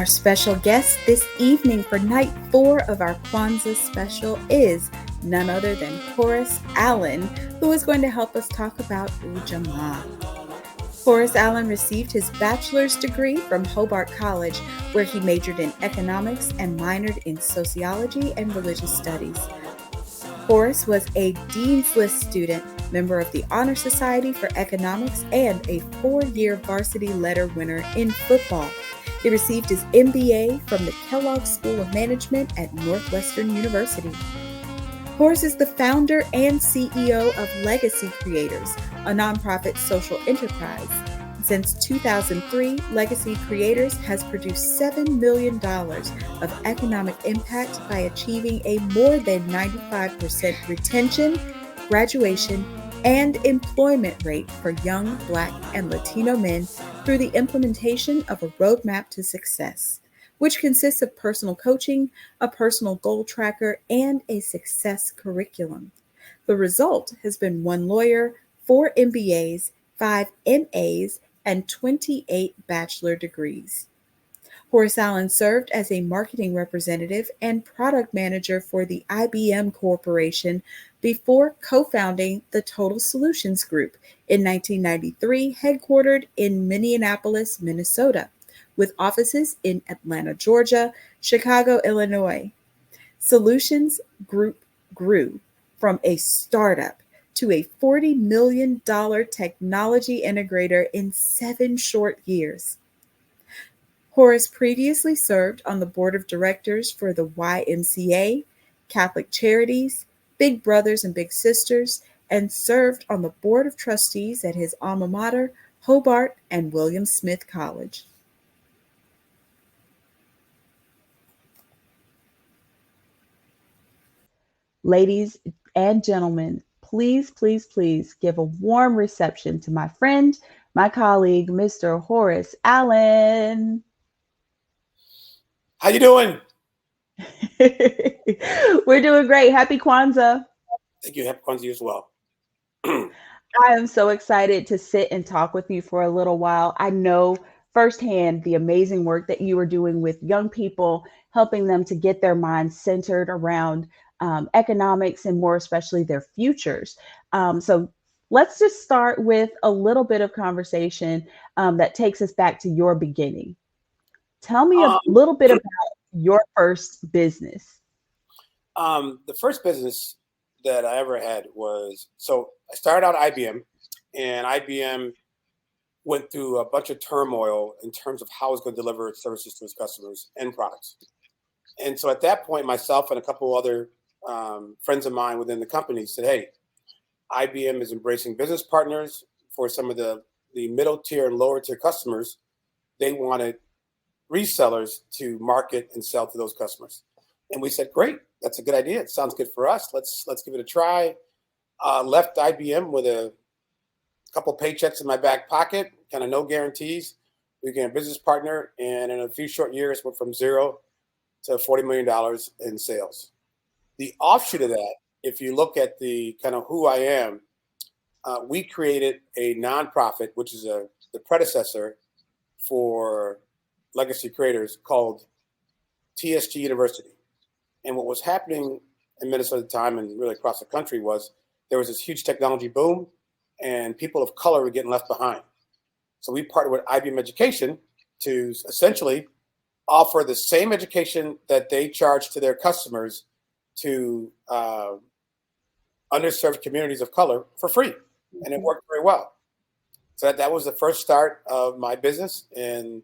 Our special guest this evening for night 4 of our Kwanzaa special is none other than Horace Allen, who is going to help us talk about Ujamaa. Horace Allen received his bachelor's degree from Hobart College, where he majored in economics and minored in sociology and religious studies. Horace was a Dean's List student, member of the Honor Society for Economics, and a 4-year varsity letter winner in football. He received his MBA from the Kellogg School of Management at Northwestern University. Horace is the founder and CEO of Legacy Creators, a nonprofit social enterprise. Since 2003, Legacy Creators has produced $7 million of economic impact by achieving a more than 95% retention, graduation, and employment rate for young Black and Latino men through the implementation of a roadmap to success, which consists of personal coaching, a personal goal tracker, and a success curriculum. The result has been 1 lawyer, 4 MBAs, 5 MAs, and 28 bachelor degrees. Horace Allen served as a marketing representative and product manager for the IBM Corporation before co-founding the Total Solutions Group in 1993, headquartered in Minneapolis, Minnesota, with offices in Atlanta, Georgia, Chicago, Illinois. Solutions Group grew from a startup to a $40 million technology integrator in 7 short years. Horace previously served on the board of directors for the YMCA, Catholic Charities, Big Brothers and Big Sisters, and served on the board of trustees at his alma mater, Hobart and William Smith College. Ladies and gentlemen, please give a warm reception to my friend, my colleague, Mr. Horace Allen. How you doing? We're doing great. Happy Kwanzaa. Thank you. Happy Kwanzaa as well. I am so excited to sit and talk with you for a little while. I know firsthand the amazing work that you are doing with young people, helping them to get their minds centered around economics and more especially their futures. So let's just start with a little bit of conversation that takes us back to your beginning. Tell me a little bit about your first business. The first business that I ever had was, so I started out at IBM, and IBM went through a bunch of turmoil in terms of how it was going to deliver its services to its customers and products. And so at that point, myself and a couple other friends of mine within the company said, hey, IBM is embracing business partners for some of the middle tier and lower tier customers. They wanted resellers to market and sell to those customers. And we said, great, that's a good idea. It sounds good for us. Let's give it a try. Left IBM with a couple paychecks in my back pocket, kind of no guarantees. We became a business partner, and in a few short years, went from 0 to $40 million in sales. The offshoot of that, if you look at the kind of who I am, we created a nonprofit, which is the predecessor for Legacy Creators, called TSG University. And what was happening in Minnesota at the time and really across the country was there was this huge technology boom and people of color were getting left behind. So we partnered with IBM Education to essentially offer the same education that they charge to their customers to underserved communities of color for free. And it worked very well. So that was the first start of my business, and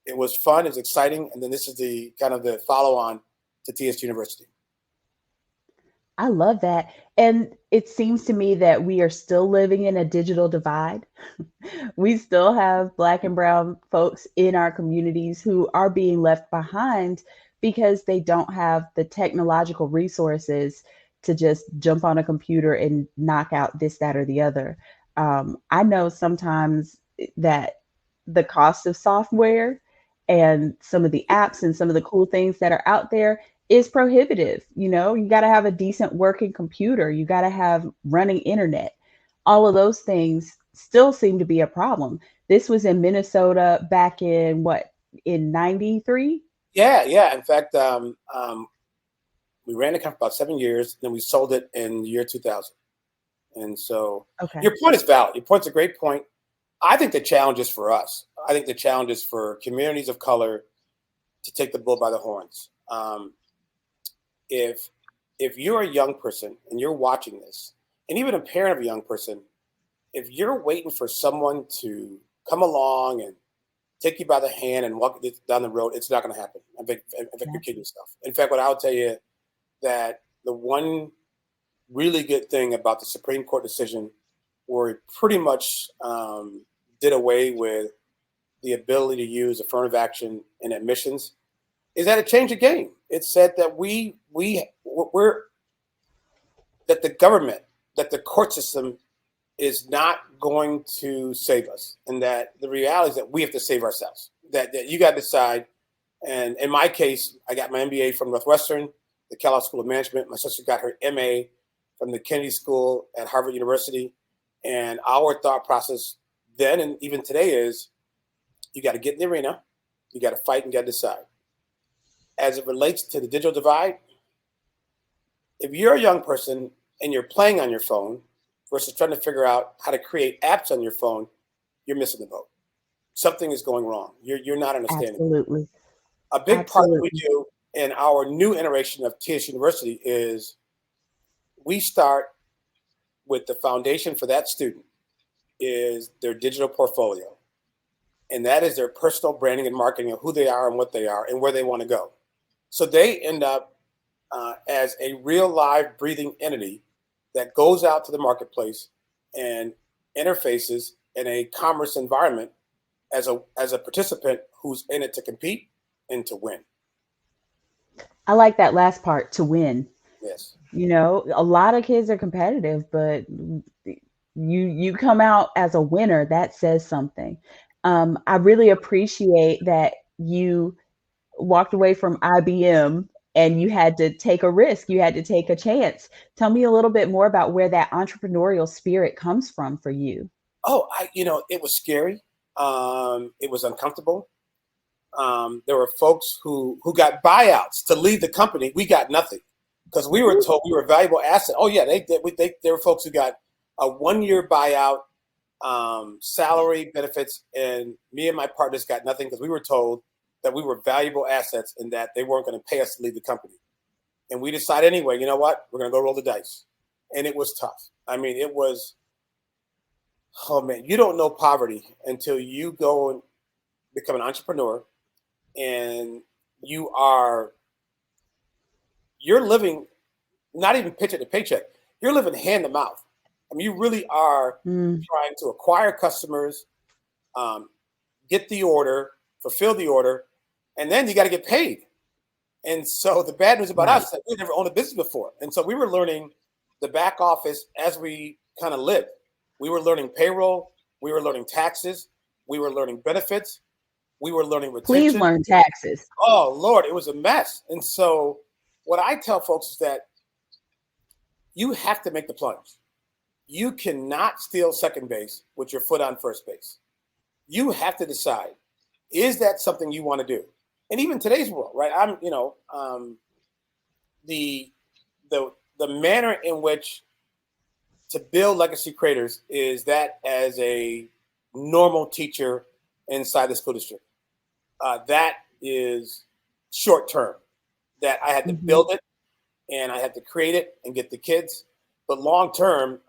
it was fun, it was exciting. And then this is the kind of the follow-on to TSG University. I love that. And it seems to me that we are still living in a digital divide. We still have Black and brown folks in our communities who are being left behind because they don't have the technological resources to just jump on a computer and knock out this, that, or the other. I know sometimes that the cost of software and some of the apps and some of the cool things that are out there is prohibitive. You know, you got to have a decent working computer. You got to have running internet. All of those things still seem to be a problem. This was in Minnesota back in in 93? Yeah. In fact, we ran the company about 7 years, then we sold it in the year 2000. And so Okay. your point is valid. Your point's a great point. I think the challenge is for us. I think the challenge is for communities of color to take the bull by the horns. If you're a young person and you're watching this, and even a parent of a young person, if you're waiting for someone to come along and take you by the hand and walk down the road, it's not going to happen. I think you're kidding yourself. In fact, what I'll tell you, that the one really good thing about the Supreme Court decision, where it pretty much did away with the ability to use affirmative action in admissions, is that it changed the game. It said that we're that the government, that the court system is not going to save us, and that the reality is that we have to save ourselves. That you got to decide. And in my case, I got my MBA from Northwestern, the Kellogg School of Management. My sister got her MA from the Kennedy School at Harvard University. And our thought process then and even today is, you got to get in the arena, you got to fight, and got to decide. As it relates to the digital divide, if you're a young person and you're playing on your phone versus trying to figure out how to create apps on your phone, you're missing the boat. Something is going wrong. You're not understanding. Absolutely. A big part that we do in our new iteration of TS University is we start with the foundation for that student is their digital portfolio. And that is their personal branding and marketing of who they are and what they are and where they want to go. So they end up as a real live breathing entity that goes out to the marketplace and interfaces in a commerce environment as a participant who's in it to compete and to win. I like that last part, to win. Yes. You know, a lot of kids are competitive, but you come out as a winner. That says something. I really appreciate that you walked away from IBM and you had to take a risk. You had to take a chance. Tell me a little bit more about where that entrepreneurial spirit comes from for you. Oh, it was scary. It was uncomfortable. There were folks who got buyouts to leave the company. We got nothing because we were told we were a valuable asset. Oh yeah, there were folks who got a 1-year buyout, salary, benefits, and me and my partners got nothing because we were told that we were valuable assets and that they weren't going to pay us to leave the company. And we decided anyway, you know what? We're going to go roll the dice. And it was tough. I mean, it was, oh man, you don't know poverty until you go and become an entrepreneur and you're living not even paycheck to paycheck. You're living hand to mouth. I mean, you really are trying to acquire customers, get the order, fulfill the order, and then you got to get paid. And so the bad news about us is that we never owned a business before. And so we were learning the back office as we kind of lived. We were learning payroll. We were learning taxes. We were learning benefits. We were learning retention. Please learn taxes. Oh, Lord, it was a mess. And so what I tell folks is that you have to make the plunge. You cannot steal second base with your foot on first base. You have to decide, is that something you want to do? And even today's world, right? The manner in which to build legacy creators is that as a normal teacher inside the school district. That is short term. That I had to build it and I had to create it and get the kids. But long term,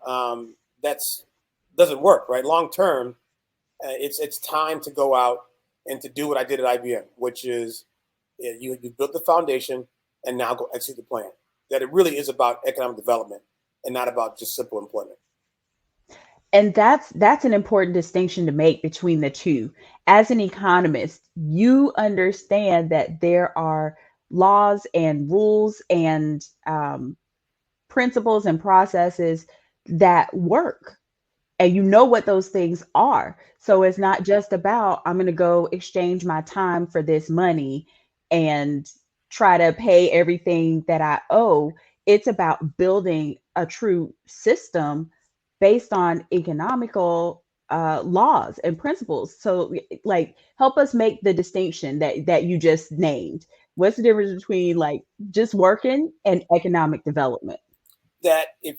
that's doesn't work, right? Long term, it's time to go out and to do what I did at IBM, which is you built the foundation and now go execute the plan. That it really is about economic development and not about just simple employment. And that's an important distinction to make between the two. As an economist, you understand that there are laws and rules and principles and processes that work. And you know what those things are. So it's not just about, I'm going to go exchange my time for this money and try to pay everything that I owe. It's about building a true system based on economical laws and principles. So, like, help us make the distinction that you just named. What's the difference between like just working and economic development? That if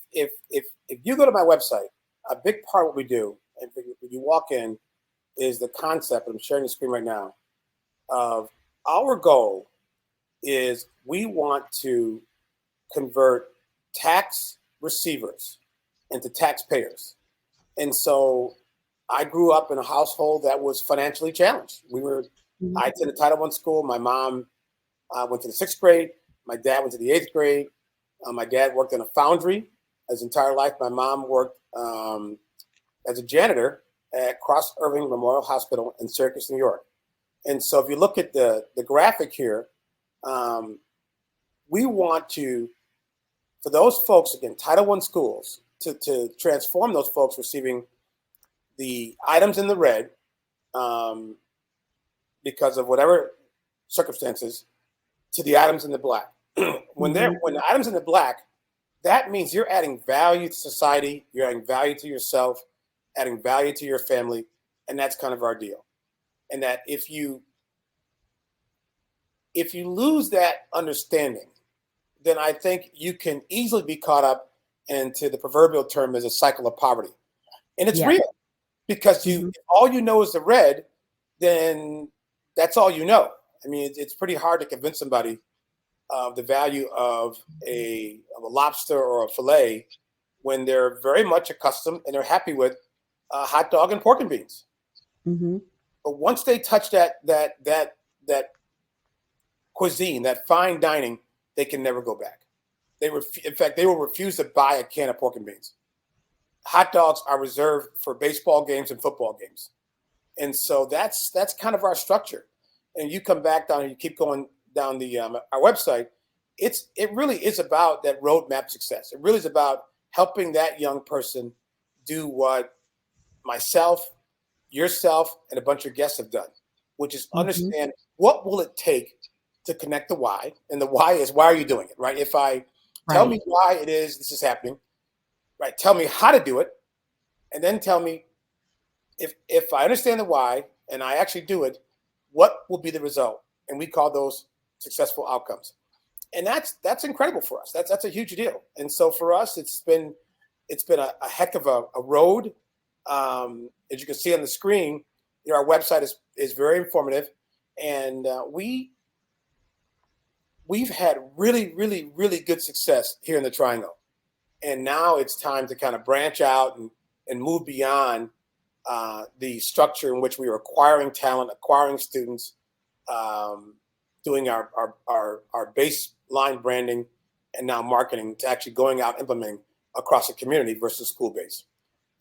you go to my website, a big part of what we do, and when you walk in, is the concept. I'm sharing the screen right now. Of our goal is we want to convert tax receivers into taxpayers. And so I grew up in a household that was financially challenged. Mhm. I attended Title I school. My mom went to the sixth grade. My dad went to the eighth grade. My dad worked in a foundry his entire life. My mom worked as a janitor at Cross Irving Memorial Hospital in Syracuse, New York. And so if you look at the graphic here, we want to, for those folks, again, Title I schools, to transform those folks receiving the items in the red because of whatever circumstances to the items in the black. when Mhm. the items in the black, that means you're adding value to society, you're adding value to yourself, adding value to your family, and that's kind of our deal. And that if you lose that understanding, then I think you can easily be caught up into the proverbial term as a cycle of poverty. And it's Yeah. real because Mhm. if all you know is the red, then that's all you know. I mean, it's pretty hard to convince somebody of the value of a lobster or a fillet when they're very much accustomed and they're happy with a hot dog and pork and beans. Mhm. But once they touch that cuisine, that fine dining, they can never go back. In fact, they will refuse to buy a can of pork and beans. Hot dogs are reserved for baseball games and football games, and so that's kind of our structure. And you come back down and you keep going down the our website. It really is about that roadmap success. It really is about helping that young person do what myself, yourself, and a bunch of guests have done, which is Mhm. understand what will it take to connect the why, and the why is why are you doing it, right? If I tell Right. me why it is this is happening, right? Tell me how to do it, and then tell me if I understand the why and I actually do it, what will be the result? And we call those successful outcomes. And that's incredible for us. That's a huge deal. And so for us, it's been a heck of a road. As you can see on the screen, our website is very informative, and we've had really, really, really good success here in the Triangle. And now it's time to kind of branch out and move beyond the structure in which we are acquiring talent, acquiring students, um, doing our baseline branding, and now marketing to actually going out implementing across the community versus school based.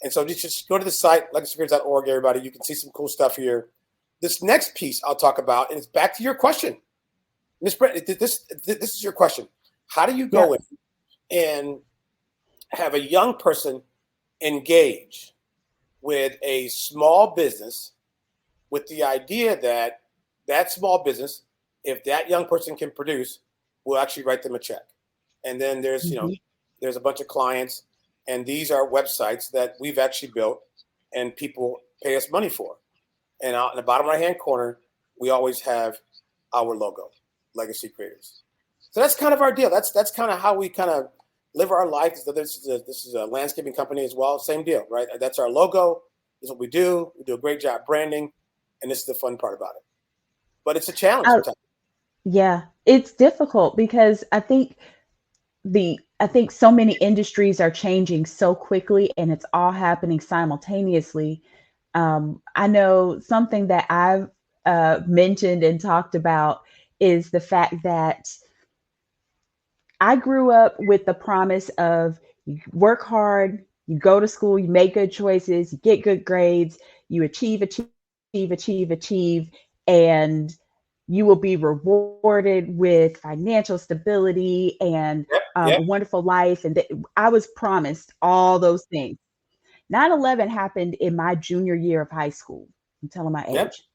And so just go to the site, legacycareers.org, everybody. You can see some cool stuff here. This next piece I'll talk about, and it's back to your question. Ms. Brett, this is your question. How do you go Yep. in and have a young person engage with a small business with the idea that that small business, if that young person can produce, will actually write them a check. And then Mhm. there's a bunch of clients, and these are websites that we've actually built and people pay us money for. And out in the bottom right hand corner, we always have our logo, Legacy Creators. So that's kind of our deal. That's kind of how we kind of live our life. So this is a landscaping company as well. Same deal, right? That's our logo. This is what we do. We do a great job branding, and this is the fun part about it. But it's a challenge I, sometimes. yeah, it's difficult because I think so many industries are changing so quickly and it's all happening simultaneously. I know something that I've mentioned and talked about is the fact that I grew up with the promise of you work hard, you go to school, you make good choices, you get good grades, you achieve, and you will be rewarded with financial stability and Yep, a yep, wonderful life. And I was promised all those things. 9/11 happened in my junior year of high school. I'm telling my yep, age,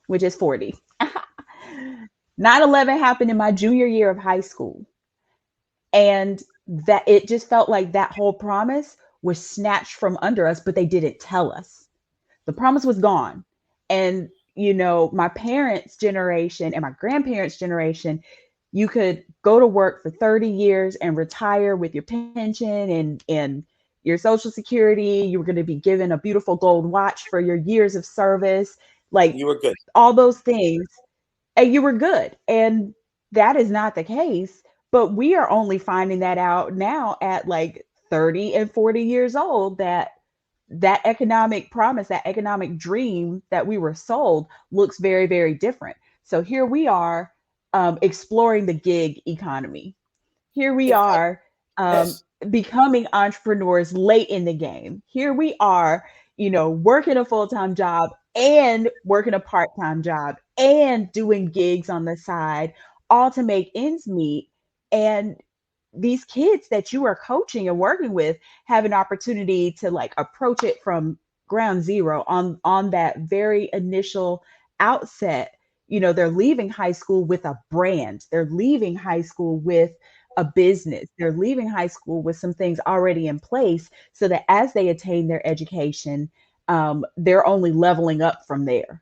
which is 40. 9/11 happened in my junior year of high school. And that it just felt like that whole promise was snatched from under us, but they didn't tell us. The promise was gone. And, you know, my parents' generation and my grandparents' generation, you could go to work for 30 years and retire with your pension and your social security. You were going to be given a beautiful gold watch for your years of service, like You were good. all those things, and you were good. And that is not the case. But we are only finding that out now at like 30 and 40 years old, that that economic promise, that economic dream that we were sold looks very, very different. So here we are, exploring the gig economy. Here we In fact, are, yes, becoming entrepreneurs late in the game. Here we are, you know, working a full time job and working a part time job and doing gigs on the side, all to make ends meet. And these kids that you are coaching and working with have an opportunity to like approach it from ground zero on that very initial outset. You know, they're leaving high school with a brand, they're leaving high school with a business, they're leaving high school with some things already in place, so that as they attain their education, they're only leveling up from there.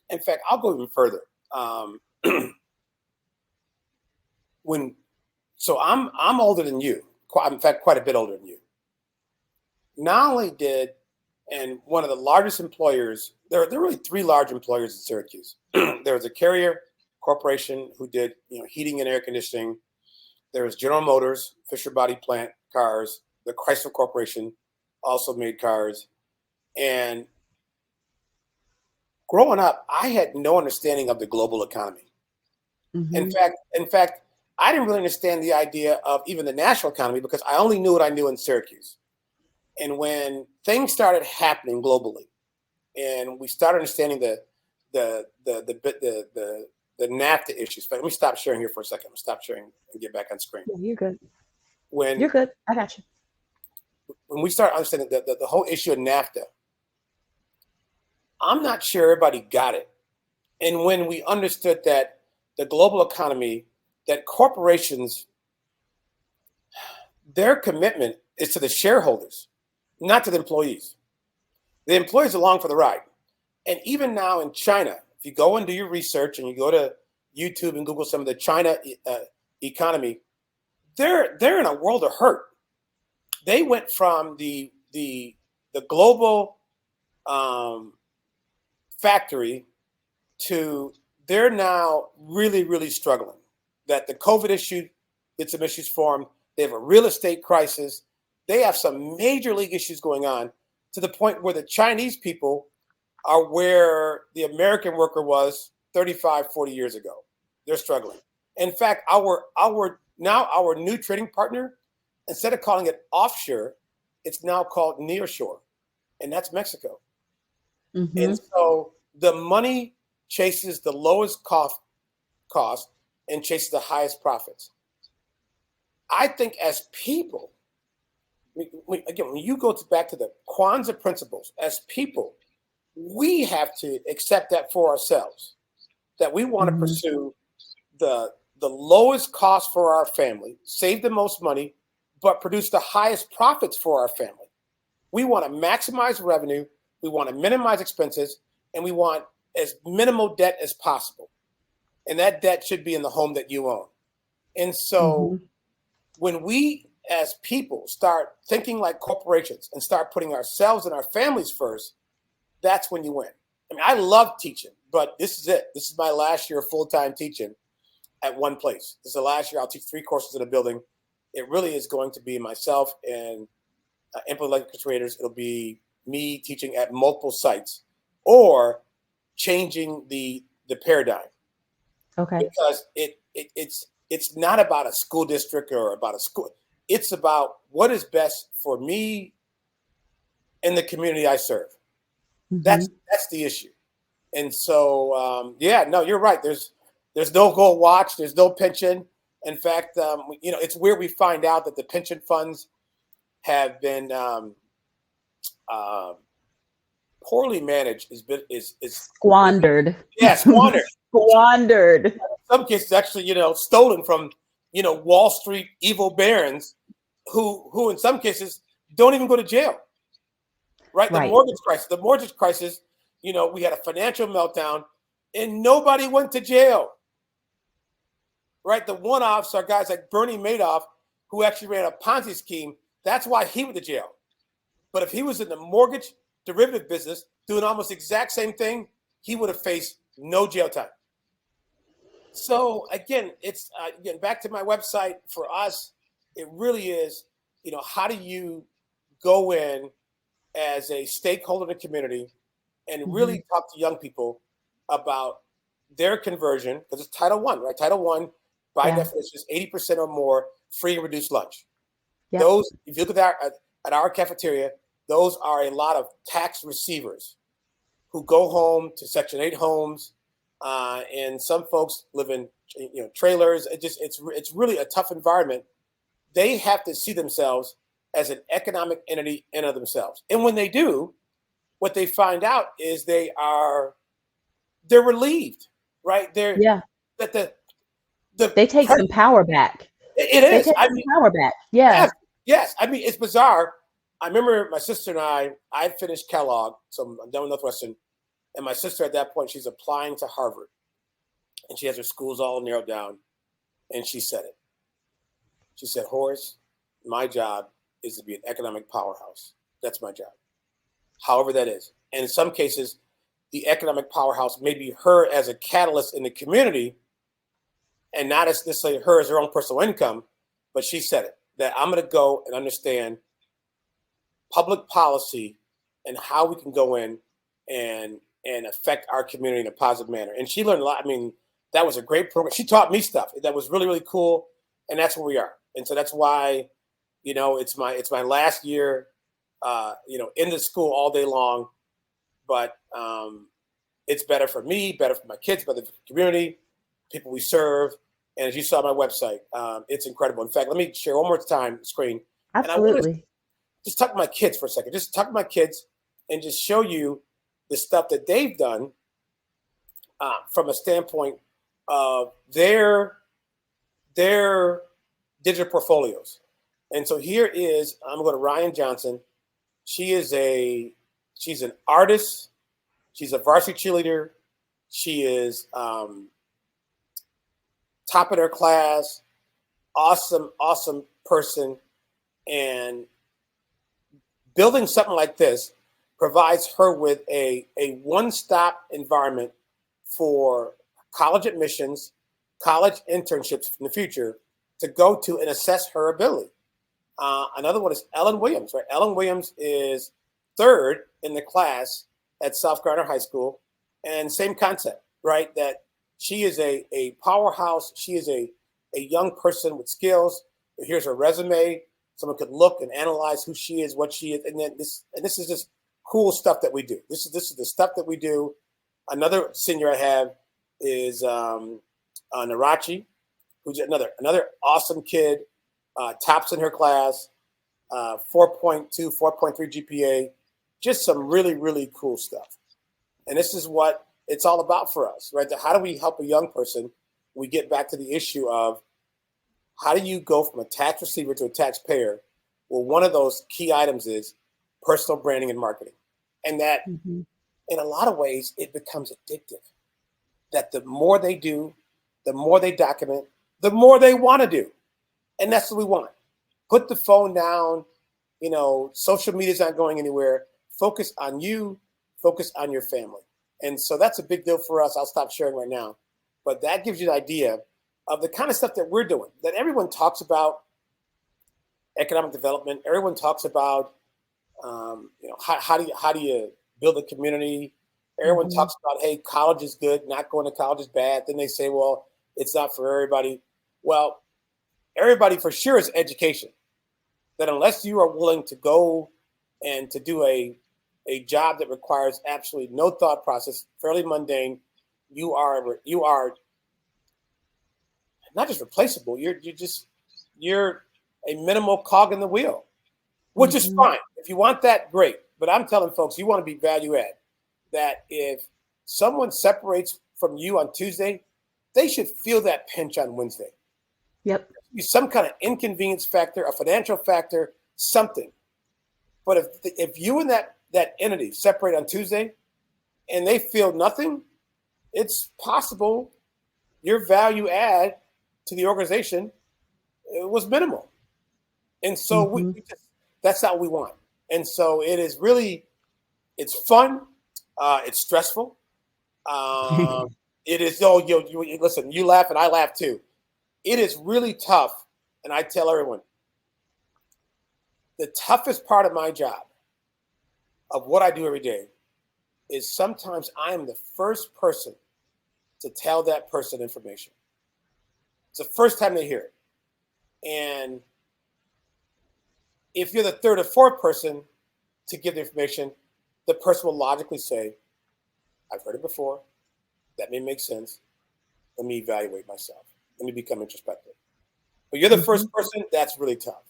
in fact, I'll go even further. Um, when so I'm older than you. In fact, quite a bit older than you. Not only did, and one of the largest employers, there are really three large employers in Syracuse. There was a Carrier Corporation who did, you know, heating and air conditioning. There was General Motors, Fisher Body Plant cars. The Chrysler Corporation also made cars. And growing up, I had no understanding of the global economy. In Hmm. fact, I didn't really understand the idea of even the national economy because I only knew what I knew in Syracuse. And when things started happening globally, and we started understanding the NAFTA issues. But let me stop sharing here for a second. I'm stop sharing and get back on screen. Yeah, you're good. When You're good. I got you. when we start understanding the whole issue of NAFTA, I'm not sure everybody got it. And when we understood that the global economy, that corporations, their commitment is to the shareholders, not to the employees. The employees are along for the ride. And even now in China, if you go and do your research and you go to YouTube and Google some of the China economy, they're in a world of hurt. They went from the global factory to they're now really, really struggling. That the COVID issue did some issues for them. They have a real estate crisis. They have some major league issues going on, to the point where the Chinese people are where the American worker was 35, 40 years ago. They're struggling. In fact, our new trading partner, instead of calling it offshore, it's now called nearshore, and that's Mexico. And Hmm. so the money chases the lowest cost and chases the highest profits. I think as people, again, when you go back to the Kwanzaa principles, as people, we have to accept that for ourselves, that we want to Hmm. pursue the lowest cost for our family, save the most money, but produce the highest profits for our family. We want to maximize revenue, we want to minimize expenses, and we want as minimal debt as possible. And that debt should be in the home that you own. And so Hmm. when we as people start thinking like corporations and start putting ourselves and our families first, that's when you win. I mean, I love teaching, but this is it. This is my last year of full-time teaching at one place. This is the last year. I'll teach 3 courses in a building. It really is going to be myself and implement traders. It'll be me teaching at multiple sites or changing the paradigm, Okay. because it's not about a school district or about a school. It's about what is best for me and the community I serve. Hmm. That's the issue. And so, yeah, no, you're right. There's no gold watch. There's no pension. In fact, it's where we find out that the pension funds have been uh, poorly managed. Is Squandered. yeah, squandered. Squandered. In some cases, actually, stolen from Wall Street evil barons who in some cases don't even go to jail. right? Right. The mortgage crisis, we had a financial meltdown and nobody went to jail, right? The one-offs are guys like Bernie Madoff, who actually ran a Ponzi scheme. That's why he went to jail. But if he was in the mortgage derivative business doing almost the exact same thing, he would have faced no jail time. So again, it's again back to my website. For us, it really is, how do you go in as a stakeholder in the community and really talk to young people about their conversion, because it's Title I, right? Title I, by definition, is 80% or more free and reduced lunch. Yep. Those, if you look at our cafeteria, those are a lot of tax receivers who go home to Section 8 homes, and some folks live in trailers. It's really a tough environment. They have to see themselves as an economic entity in of themselves, and when they do, what they find out is they're relieved, right? That they take some power back. It is. They take some power back. Yeah. Yes. I mean, it's bizarre. I remember my sister and I finished Kellogg, so I'm done with Northwestern. And my sister at that point, she's applying to Harvard. And she has her schools all narrowed down. And she said it. She said, Horace, my job is to be an economic powerhouse. That's my job. However that is. And in some cases, the economic powerhouse may be her as a catalyst in the community and not as necessarily her as her own personal income. But she said it, that I'm going to go and understand public policy and how we can go in and affect our community in a positive manner. And she learned a lot. I mean, that was a great program. She taught me stuff that was really, really cool. And that's where we are. And so that's why, it's my last year, in the school all day long. But it's better for me, better for my kids, better for the community, people we serve. And as you saw on my website, it's incredible. In fact, let me share one more time screen. Absolutely. Just talk to my kids for a second. Just talk to my kids and just show you the stuff that they've done from a standpoint of their digital portfolios. And so here is, I'm going to go to Ryan Johnson. She's an artist. She's a varsity cheerleader. She is top of her class, awesome person. And building something like this provides her with a one-stop environment for college admissions, college internships in the future to go to and assess her ability. Another one is Ellen Williams, right? Ellen Williams is third in the class at South Carolina High School. And same concept, right? That she is a powerhouse. She is a young person with skills. Here's her resume. Someone could look and analyze who she is, what she is. And then this is just cool stuff that we do. This is the stuff that we do. Another senior I have is Narachi, who's another awesome kid, tops in her class, 4.2, 4.3 GPA, just some really, really cool stuff. And this is what it's all about for us, right? How do we help a young person? We get back to the issue of how do you go from a tax receiver to a taxpayer? Well, one of those key items is personal branding and marketing. And that in a lot of ways, it becomes addictive. That the more they do, the more they document, the more they want to do. And that's what we want. Put the phone down. Social media is not going anywhere. Focus on you. Focus on your family. And so that's a big deal for us. I'll stop sharing right now. But that gives you an idea of the kind of stuff that we're doing, that everyone talks about economic development. Everyone talks about, how do you build a community? Everyone talks about, hey, college is good. Not going to college is bad. Then they say, well, it's not for everybody. Well, everybody for sure is education. That unless you are willing to go and to do a job that requires absolutely no thought process, fairly mundane, you are not just replaceable. You're a minimal cog in the wheel, which is fine. If you want that, great. But I'm telling folks, you want to be value add. That if someone separates from you on Tuesday, they should feel that pinch on Wednesday. Yep. Some kind of inconvenience factor, a financial factor, something. But if you and that entity separate on Tuesday and they feel nothing, it's possible your value add to the organization was minimal. And so that's not what we want. And so it is really, it's fun. It's stressful. It is, you listen, you laugh and I laugh too. It is really tough. And I tell everyone, the toughest part of my job, of what I do every day, is sometimes I am the first person to tell that person information. It's the first time they hear it. And if you're the third or fourth person to give the information, the person will logically say, I've heard it before. That may make sense. Let me evaluate myself. Let me become introspective. But you're the first person, that's really tough.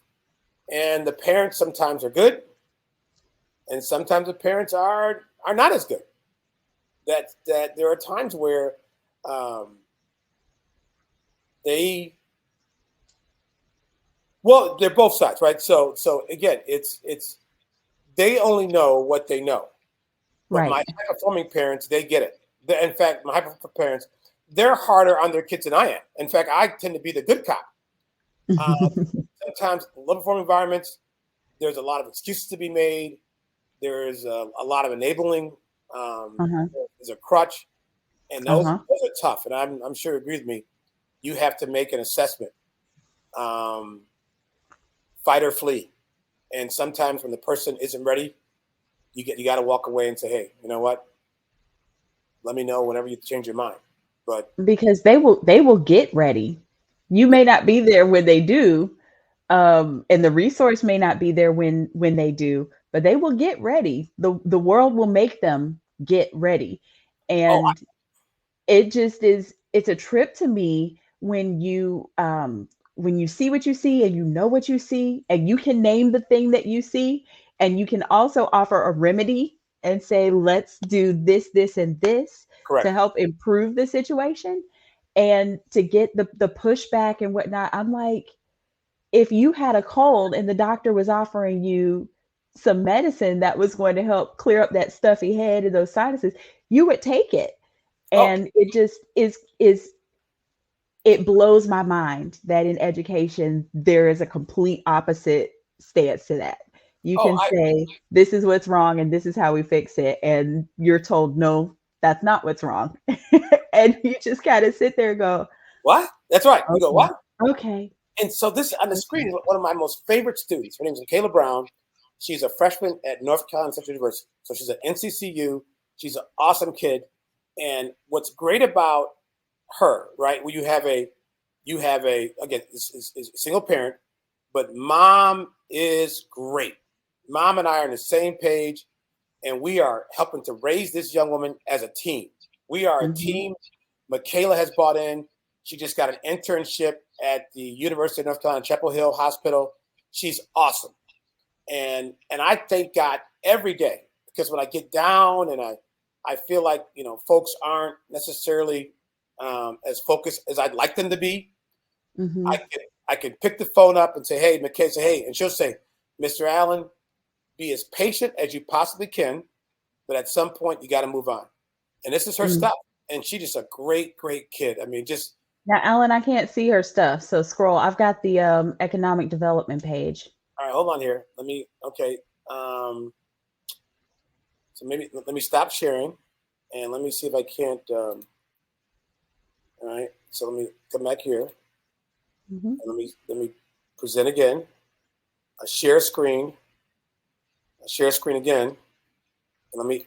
And the parents sometimes are good. And sometimes the parents are not as good. That there are times where they're both sides, right? So again, it's they only know what they know. But Right. my high-performing parents, they get it. In fact, my high-performing parents, they're harder on their kids than I am. In fact, I tend to be the good cop. Sometimes in low-performing environments, there's a lot of excuses to be made. There's a lot of enabling. There's a crutch. And those are tough. And I'm sure you agree with me. You have to make an assessment. Fight or flee. And sometimes when the person isn't ready, you got to walk away and say, hey, you know what? Let me know whenever you change your mind. But because they will get ready. You may not be there when they do, and the resource may not be there when they do, but they will get ready. The world will make them get ready. And it just is, it's a trip to me when you see what you see and you know what you see and you can name the thing that you see and you can also offer a remedy and say, let's do this, this, and this correct. to help improve the situation and to get the pushback and whatnot. I'm like, if you had a cold and the doctor was offering you some medicine that was going to help clear up that stuffy head and those sinuses, you would take it. And it just it blows my mind that in education, there is a complete opposite stance to that. You can say, this is what's wrong and this is how we fix it. And you're told, no, that's not what's wrong. And you just kind of sit there and go, what? That's right. Okay. You go, what? Okay. And so this on the screen is one of my most favorite students. Her name is Michaela Brown. She's a freshman at North Carolina Central University. So she's at NCCU. She's an awesome kid. And what's great about her, right? Well, you have a again, is a single parent, but mom is great. Mom and I are on the same page, and we are helping to raise this young woman as a team. We are a team. Michaela has bought in. She just got an internship at the University of North Carolina, Chapel Hill Hospital. She's awesome. And I thank God every day, because when I get down and I feel like, folks aren't necessarily as focused as I'd like them to be, I can pick the phone up and say, hey, Michaela, say, hey, and she'll say, Mr. Allen, be as patient as you possibly can, but at some point you got to move on. And this is her stuff. And she's just a great, great kid. I mean, just. Now, Alan, I can't see her stuff. So scroll. I've got the economic development page. All right, hold on here. Okay. So maybe let me stop sharing and let me see if I can't. All right. So let me come back here. And let me present again. A share screen again. And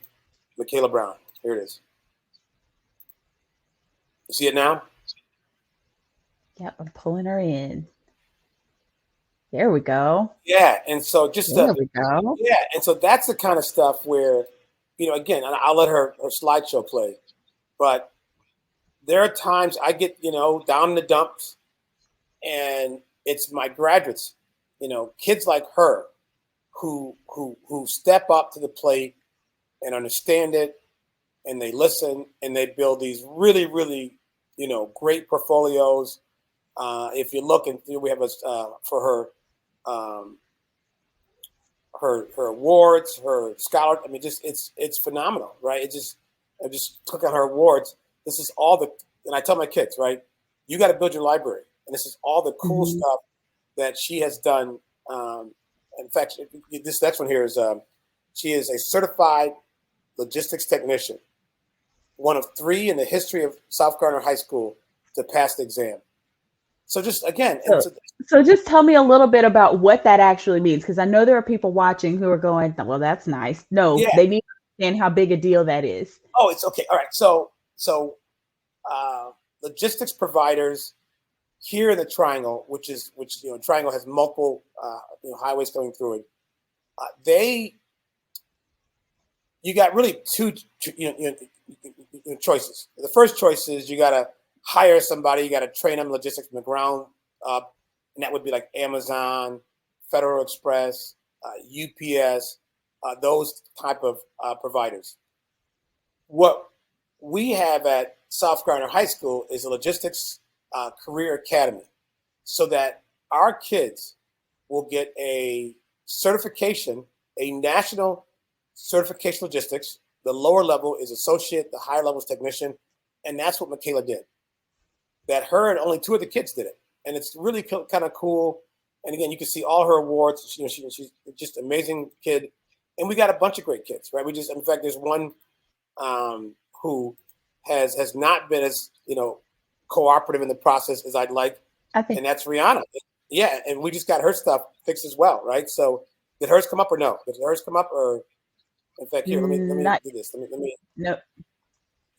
Michaela Brown. Here it is. You see it now? Yep, I'm pulling her in. There we go. Yeah, and so there we go. Yeah, and so that's the kind of stuff where, again, I'll let her slideshow play, but there are times I get, down in the dumps, and it's my graduates, kids like her, who step up to the plate and understand it, and they listen, and they build these really, really, great portfolios. If you look, and we have for her her awards, her scholar. I mean, just it's phenomenal, right? I just click on her awards. This is all and I tell my kids, right? You got to build your library, and this is all the cool stuff that she has done. In fact, this next one here is she is a certified logistics technician, one of 3 in the history of South Gardner High School to pass the exam. So just again, so just tell me a little bit about what that actually means, because I know there are people watching who are going, well, that's nice. No, yeah. They need to understand how big a deal that is. Oh, it's okay. All right. So logistics providers here in the Triangle, which Triangle has multiple highways going through it. You got really 2 choices. The first choice is you got to hire somebody, you got to train them logistics from the ground up, and that would be like Amazon, Federal Express, UPS, those type of providers. What we have at South Gardner High School is a logistics career academy, so that our kids will get a certification, a national certification logistics. The lower level is associate, the higher level is technician, and that's what Michaela did. That her and only 2 of the kids did it, and it's really kind of cool. And again, you can see all her awards. She's just an amazing kid, and we got a bunch of great kids, right? In fact, there's one who has not been as cooperative in the process as I'd like, and that's Rihanna. Yeah, and we just got her stuff fixed as well, right? So did hers come up or no? Did hers come up or? In fact, here, let me do this. Let me. No,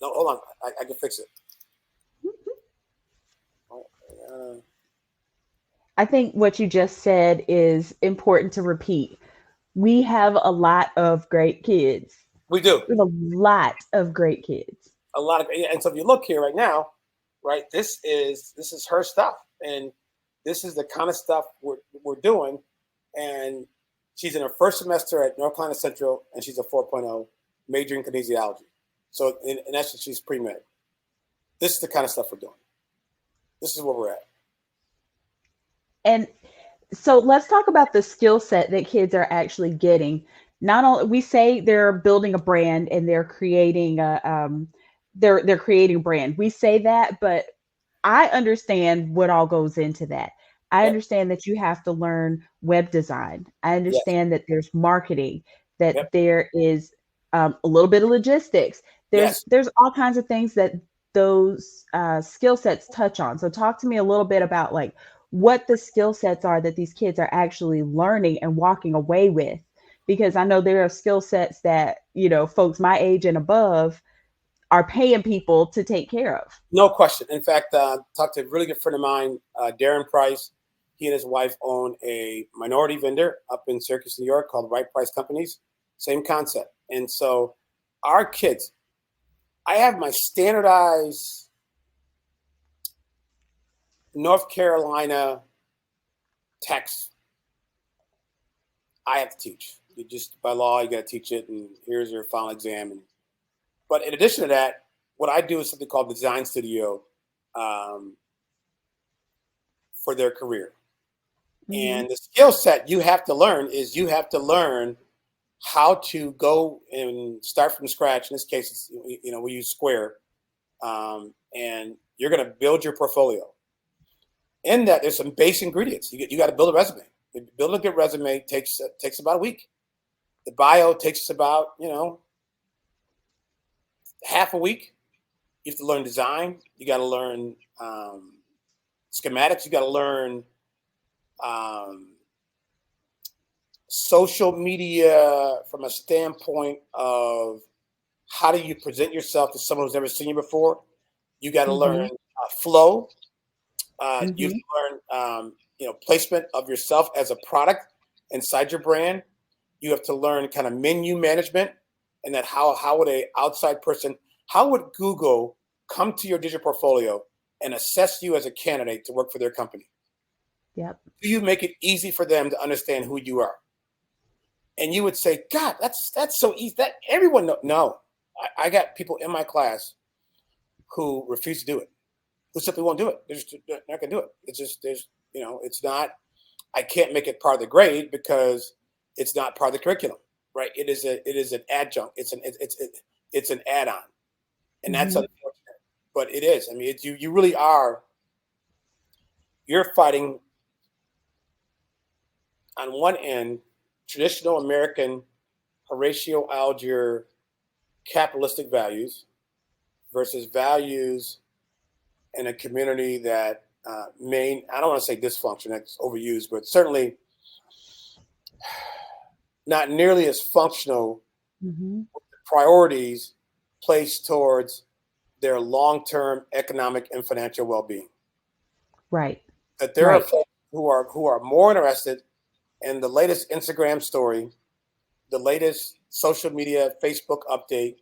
hold on. I can fix it. I think what you just said is important to repeat. We have a lot of great kids. We do. We have a lot of great kids. A lot of, and so if you look here right now, right, this is her stuff, and this is the kind of stuff we're doing, and she's in her first semester at North Carolina Central, and she's a 4.0, majoring in kinesiology. So in essence, she's pre-med. This is the kind of stuff we're doing. This is where we're at. And so let's talk about the skill set that kids are actually getting. Not only we say they're building a brand and they're creating they're creating brand. We say that, but I understand what all goes into that. I understand that you have to learn web design. I understand that there's marketing, that there is a little bit of logistics. There's all kinds of things that those skill sets touch on. So talk to me a little bit about like what the skill sets are that these kids are actually learning and walking away with, because I know there are skill sets that, folks my age and above are paying people to take care of. No question. In fact, talked to a really good friend of mine, Darren Price. He and his wife own a minority vendor up in Syracuse, New York, called Right Price Companies. Same concept. And so our kids, I have my standardized North Carolina text I have to teach. You just, by law, you got to teach it, and here's your final exam. But in addition to that, what I do is something called Design Studio for their career. And the skill set you have to learn is you have to learn how to go and start from scratch. In this case, it's, we use Square, and you're going to build your portfolio. In that, there's some base ingredients. You got to build a resume. Building a good resume takes about a week. The bio takes about half a week. You have to learn design. You got to learn schematics. You got to learn social media from a standpoint of how do you present yourself to someone who's never seen you before. You got to learn flow. You learn placement of yourself as a product inside your brand. You have to learn kind of menu management, and that how would a outside person, how would Google come to your digital portfolio and assess you as a candidate to work for their company? Yep. Do you make it easy for them to understand who you are? And you would say, God, that's so easy. That everyone knows. No, I got people in my class who refuse to do it, who simply won't do it. They're not going to do it. It's just, it's not, I can't make it part of the grade because It's not part of the curriculum, right? It is an adjunct. It's an add-on, and that's Mm-hmm. unfortunate. But it is. I mean, you really are. You're fighting on one end traditional American Horatio Alger capitalistic values versus values in a community that I don't want to say dysfunction, that's overused, but certainly not nearly as functional Mm-hmm. priorities placed towards their long-term economic and financial well-being. Right. That there are Right. folks who are more interested in the latest Instagram story, the latest social media Facebook update,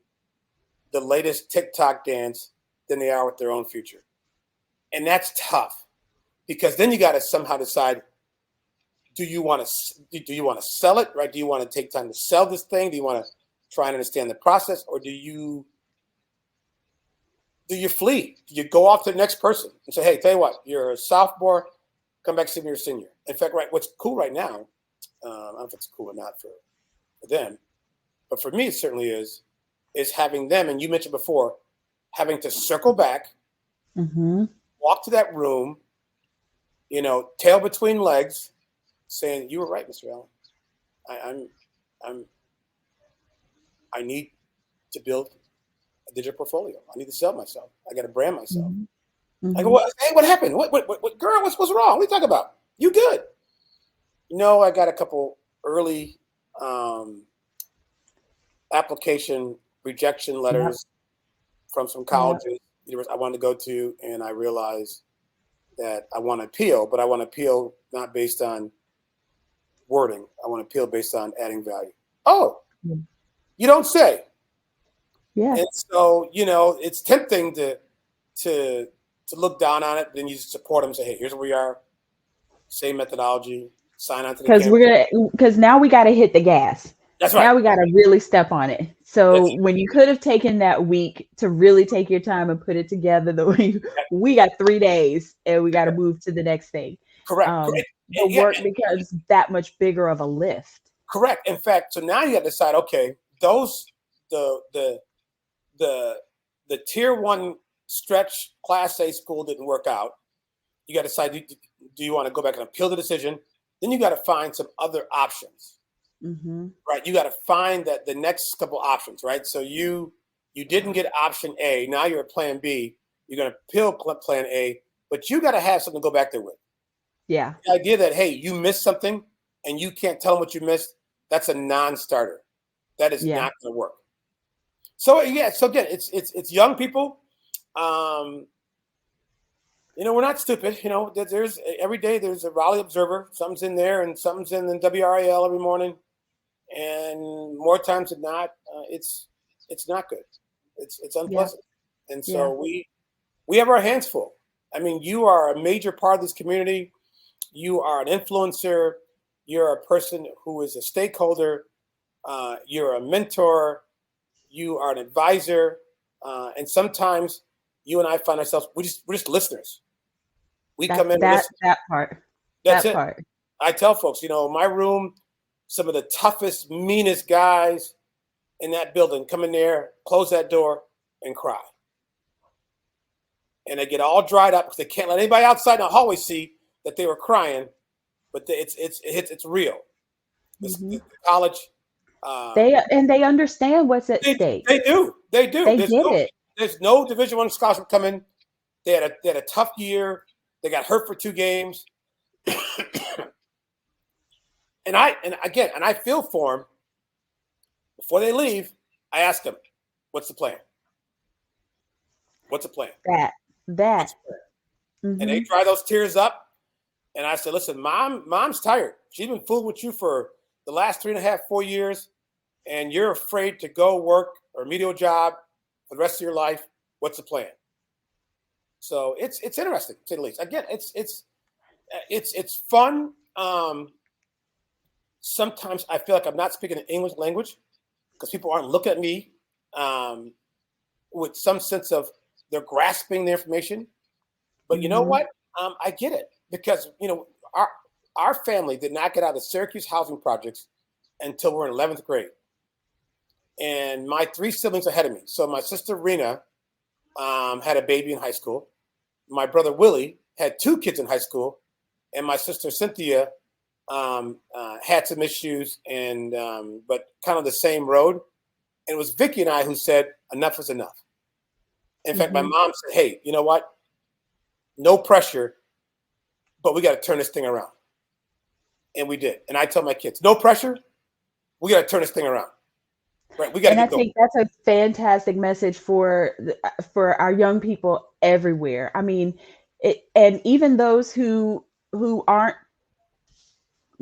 the latest TikTok dance than they are with their own future. And that's tough because then you got to somehow decide, do you want to sell it, right? Do you want to take time to sell this thing? Do you want to try and understand the process, or do you flee? Do you go off to the next person and say, hey, tell you what, you're a sophomore, come back see me, you're a senior. In fact, right, what's cool right now, I don't know if it's cool or not for them, but for me it certainly is having them, and you mentioned before, having to circle back, Mm-hmm. walk to that room, tail between legs, saying, you were right, Mr. Allen. I need to build a digital portfolio. I need to sell myself. I got to brand myself. Mm-hmm. I go, what happened? What girl, what's wrong? What are you talking about? You good? No, I got a couple early application rejection letters from some colleges I wanted to go to, and I realized that I want to appeal, but I want to appeal not based on wording. I want to appeal based on adding value. Oh, you don't say. Yeah. And so, it's tempting to look down on it. Then you support them and say, hey, here's where we are. Same methodology. Sign on to the campaign. Because now we got to hit the gas. That's right. Now we got to really step on it. So That's when you could have taken that week to really take your time and put it together, we got 3 days and we got to move to the next thing. Correct. The work becomes that much bigger of a lift. Correct. In fact, so now you got to decide, okay, the tier 1 stretch class A school didn't work out. You got to decide, do you want to go back and appeal the decision? Then you got to find some other options, right? You got to find the next couple options, right? So you didn't get option A. Now you're at plan B. You're going to appeal plan A, but you got to have something to go back there with. Yeah. The idea that, hey, you missed something and you can't tell them what you missed, that's a non-starter. That is not going to work. So so again, it's young people. We're not stupid. There's every day there's a Raleigh Observer. Something's in there, and something's in the WRAL every morning. And more times than not, it's not good. It's unpleasant. Yeah. And so we have our hands full. I mean, you are a major part of this community. You are an influencer. You're a person who is a stakeholder. You're a mentor. You are an advisor. And sometimes you and I find ourselves, we're just listeners. We come in. That part. That's it. I tell folks, my room, some of the toughest, meanest guys in that building come in there, close that door, and cry. And they get all dried up because they can't let anybody outside in the hallway see that they were crying. But it's real. The college. They understand what's at stake. They do. They get it. There's no Division I scholarship coming. They had a tough year. They got hurt for 2 games. and I feel for them. Before they leave, I ask them, "What's the plan? What's the plan?" That. And they dry those tears up. And I said, "Listen, mom's tired. She's been fooling with you for the last 3.5, 4 years, and you're afraid to go work or a remedial job for the rest of your life. What's the plan?" So it's interesting, to say the least. Again, it's fun. Sometimes I feel like I'm not speaking an English language because people aren't looking at me with some sense of they're grasping the information. But you know what? I get it because our family did not get out of the Syracuse housing projects until we're in 11th grade. And my 3 siblings ahead of me. So my sister Rena had a baby in high school. My brother Willie had 2 kids in high school. And my sister Cynthia had some issues, and but kind of the same road. And it was Vicky and I who said, enough is enough. In fact, my mom said, hey, you know what? No pressure, but we got to turn this thing around. And we did. And I tell my kids, no pressure, we got to turn this thing around. Right, we got to get going. And I think that's a fantastic message for our young people everywhere. I mean, and even those who aren't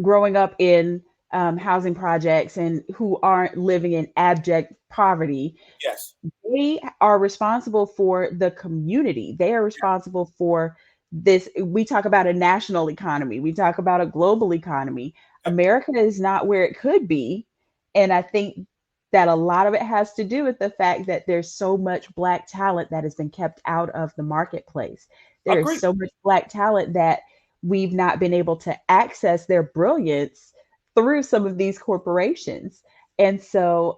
growing up in housing projects and who aren't living in abject poverty. Yes. They are responsible for the community. They are responsible for this. We talk about a national economy. We talk about a global economy. America is not where it could be. And I think that a lot of it has to do with the fact that there's so much Black talent that has been kept out of the marketplace. There is so much Black talent that we've not been able to access their brilliance through some of these corporations. And so,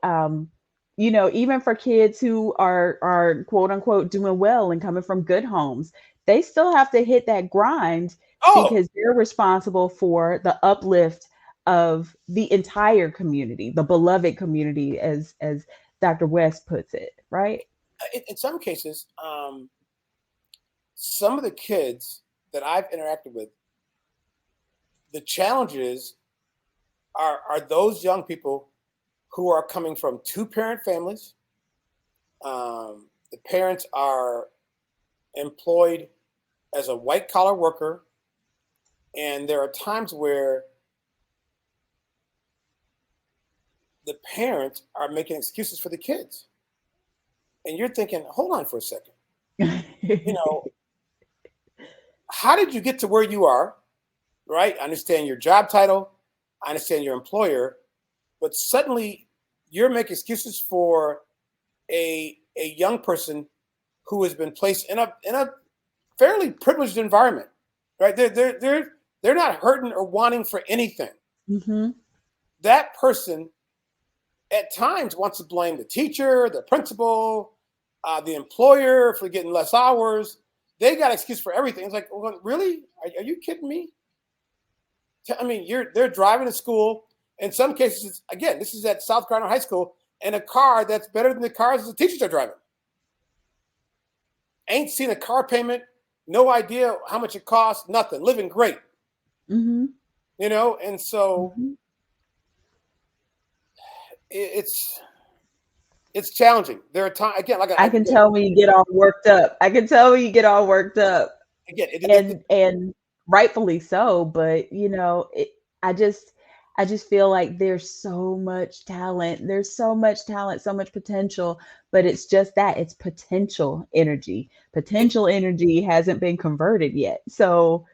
you know, even for kids who are quote unquote doing well and coming from good homes, they still have to hit that grind because they're responsible for the uplift of the entire community, the beloved community, as Dr. West puts it, right? In some cases, some of the kids that I've interacted with, the challenges are those young people who are coming from 2-parent families. The parents are employed as a white collar worker. And there are times where the parents are making excuses for the kids. And you're thinking, hold on for a second. You know, how did you get to where you are? Right? I understand your job title. I understand your employer. But suddenly you're making excuses for a young person who has been placed in a fairly privileged environment. Right? They're not hurting or wanting for anything. Mm-hmm. That person at times wants to blame the teacher, the principal, the employer for getting less hours. They got an excuse for everything. It's like, well, really? Are you kidding me? I mean, they're driving to school. In some cases, again, this is at South Carolina High School, and a car that's better than the cars the teachers are driving. Ain't seen a car payment, no idea how much it costs, nothing, living great. Mm-hmm. You know, and so it's challenging. There are times, again, like I can tell when you get all worked up. Again, and rightfully so. But you know, I just feel like there's so much talent. There's so much talent, so much potential. But it's just that it's potential energy. Potential energy hasn't been converted yet. So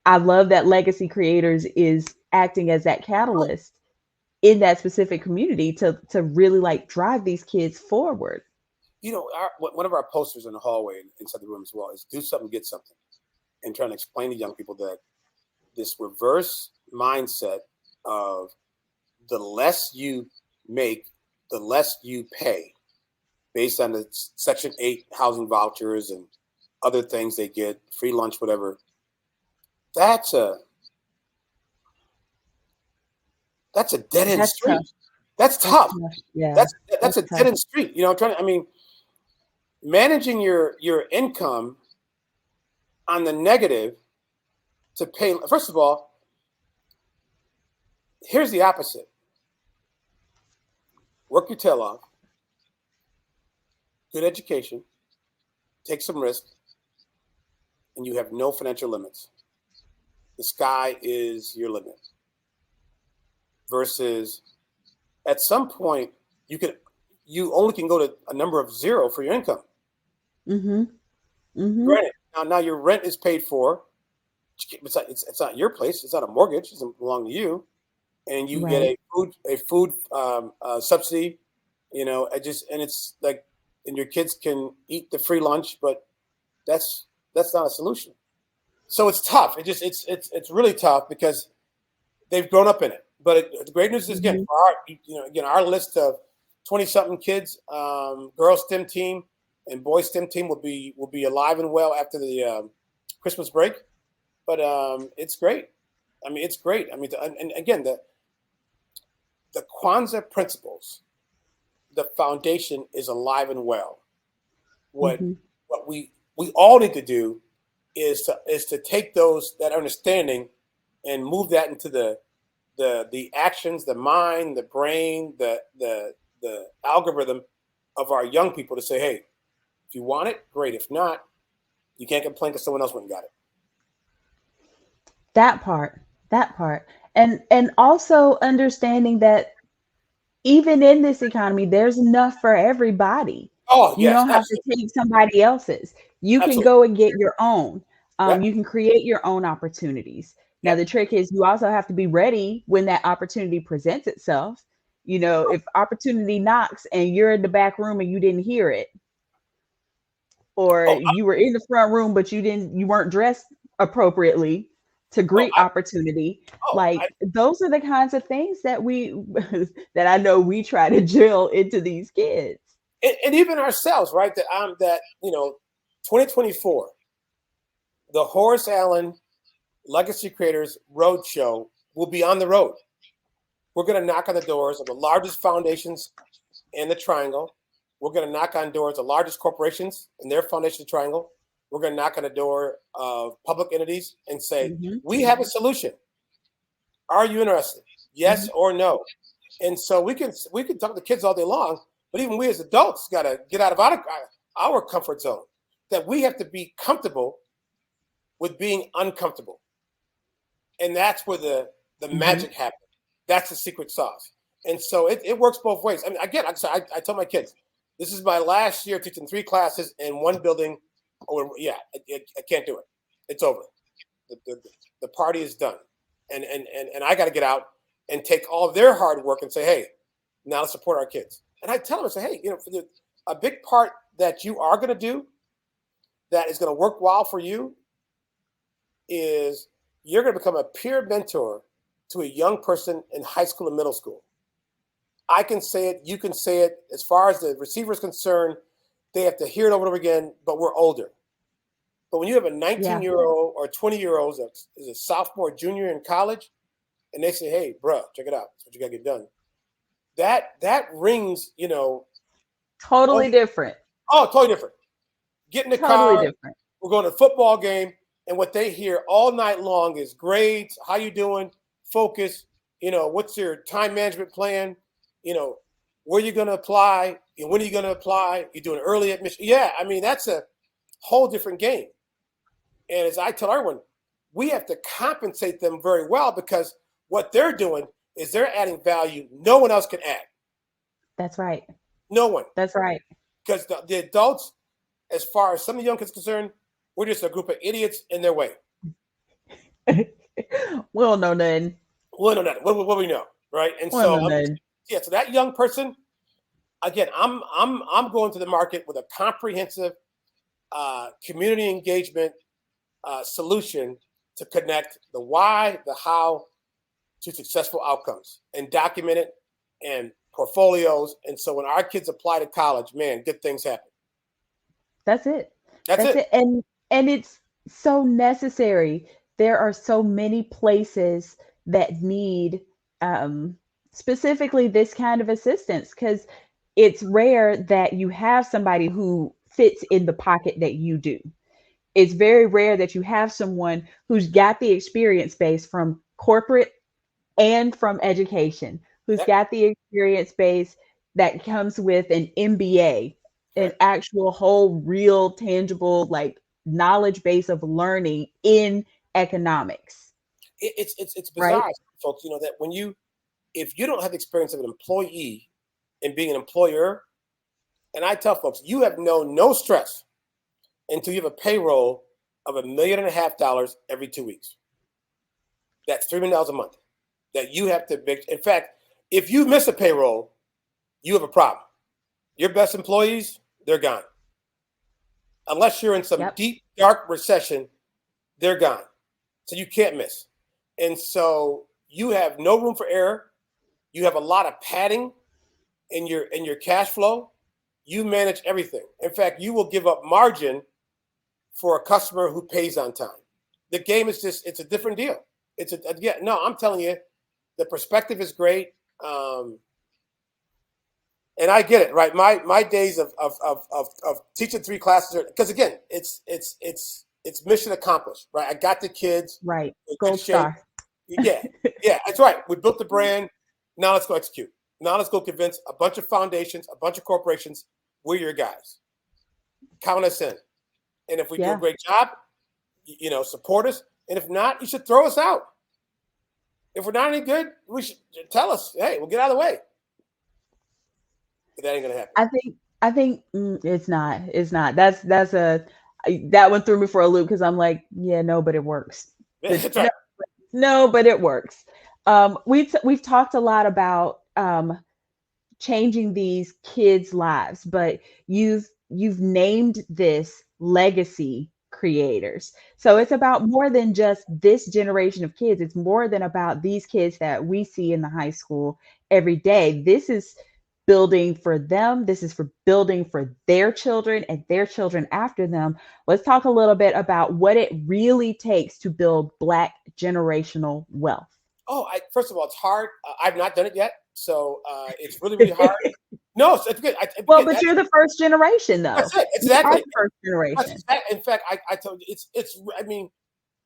I love that Legacy Creators is acting as that catalyst in that specific community to really like drive these kids forward. You know, one of our posters in the hallway inside the room as well is do something, get something, and trying to explain to young people that this reverse mindset of the less you make, the less you pay based on the Section 8 housing vouchers and other things they get, free lunch, whatever. That's a dead end street. Tough. That's tough. Yeah. That's a dead end street. You know, managing your income on the negative to pay. First of all, here's the opposite. Work your tail off. Good education. Take some risk. And you have no financial limits. The sky is your limit. Versus at some point you only can go to a number of 0 for your income. Mm-hmm. Mm-hmm. Granted, now your rent is paid for. It's not your place. It's not a mortgage. It doesn't belong to you. And you get a food subsidy. You know, it's like, and your kids can eat the free lunch, but that's not a solution. So it's tough. It's really tough because they've grown up in it. But the great news is, again, for our list of 20-something kids, girls STEM team and boys STEM team will be alive and well after the Christmas break. But it's great. I mean, it's great. I mean, and again, the Kwanzaa principles, the foundation is alive and well. What we all need to do is to take that understanding and move that into the actions, the mind, the brain, the algorithm of our young people to say, hey, if you want it, great. If not, you can't complain because someone else went and got it. That part. And also understanding that even in this economy, there's enough for everybody. Oh, yes, you don't have absolutely. to take somebody else's. You can Absolutely. go and get your own. Yep. You can create your own opportunities. Now, the trick is you also have to be ready when that opportunity presents itself. If opportunity knocks and you're in the back room and you didn't hear it, or you were in the front room but you weren't dressed appropriately to greet opportunity. Those are the kinds of things that that I know we try to drill into these kids. And even ourselves, right? That 2024, the Horace Allen Legacy Creators Roadshow will be on the road. We're going to knock on the doors of the largest foundations in the Triangle. We're going to knock on doors of the largest corporations in their foundation Triangle. We're going to knock on the door of public entities and say, we have a solution. Are you interested? Yes or no? And so we can talk to kids all day long, but even we as adults got to get out of our comfort zone, that we have to be comfortable with being uncomfortable. And that's where the magic happens. That's the secret sauce. And so it works both ways. I mean, again, I tell my kids, this is my last year teaching 3 classes in one building. I can't do it. It's over. The party is done. And I got to get out and take all of their hard work and say, hey, now let's support our kids. And I tell them, I say, hey, a big part that you are going to do that is going to work well for you is you're going to become a peer mentor to a young person in high school and middle school. I can say it, you can say it. As far as the receiver is concerned, they have to hear it over and over again, but we're older. But when you have a 19-year-old or 20-year-old that is a sophomore, junior in college, and they say, hey, bro, check it out. That's what you got to get done. That rings, Totally different. Oh, totally different. Get in the totally car. Different. We're going to a football game. And what they hear all night long is grades. How you doing? Focus. What's your time management plan? Where you going to apply? When are you going to apply? You're doing early admission. Yeah, I mean, that's a whole different game. And as I tell everyone, we have to compensate them very well because what they're doing is they're adding value no one else can add. That's right. No one. That's right. Because the adults, as far as some of the young kids are concerned, we're just a group of idiots in their way. We don't know nothing. We don't know nothing. What we know, right? And so that young person, again, I'm going to the market with a comprehensive community engagement solution to connect the why, the how to successful outcomes and document it and portfolios. And so when our kids apply to college, man, good things happen. That's it. That's it. And it's so necessary. There are so many places that need specifically this kind of assistance because it's rare that you have somebody who fits in the pocket that you do. It's very rare that you have someone who's got the experience base from corporate and from education, who's got the experience base that comes with an MBA, an actual whole real tangible knowledge base of learning in economics. It's bizarre, right? Folks, that if you don't have experience of an employee and being an employer, and I tell folks, you have no stress until you have a payroll of $1.5 million every 2 weeks. That's $3 million a month that you have to make. In fact, if you miss a payroll, you have a problem. Your best employees, they're gone. Unless you're in some deep, dark recession, they're gone. So you can't miss. And so you have no room for error. You have a lot of padding in your cash flow. You manage everything. In fact, you will give up margin for a customer who pays on time. The game is just, it's a different deal. I'm telling you, the perspective is great. And I get it, right? My days of teaching 3 classes because again, it's mission accomplished, right? I got the kids Right. in good Gold shape. star. Yeah, that's right. We built the brand. Now let's go execute. Now let's go convince a bunch of foundations, a bunch of corporations, we're your guys. Count us in. And if we do a great job, support us. And if not, you should throw us out. If we're not any good, we should tell us, hey, we'll get out of the way. But that ain't gonna happen. I think it's not. It's not. That one threw me for a loop because I'm like, yeah, no, but it works. That's right. No, but it works. We've talked a lot about changing these kids' lives, but you've named this legacy creators. So it's about more than just this generation of kids. It's more than about these kids that we see in the high school every day. This is building for them. This is for building for their children and their children after them. Let's talk a little bit about what it really takes to build Black generational wealth. First of all, it's hard. I've not done it yet. So it's really, really hard. No, it's good. But you're the first generation, though. That's it. Exactly. The first generation. In fact, I told you, I mean,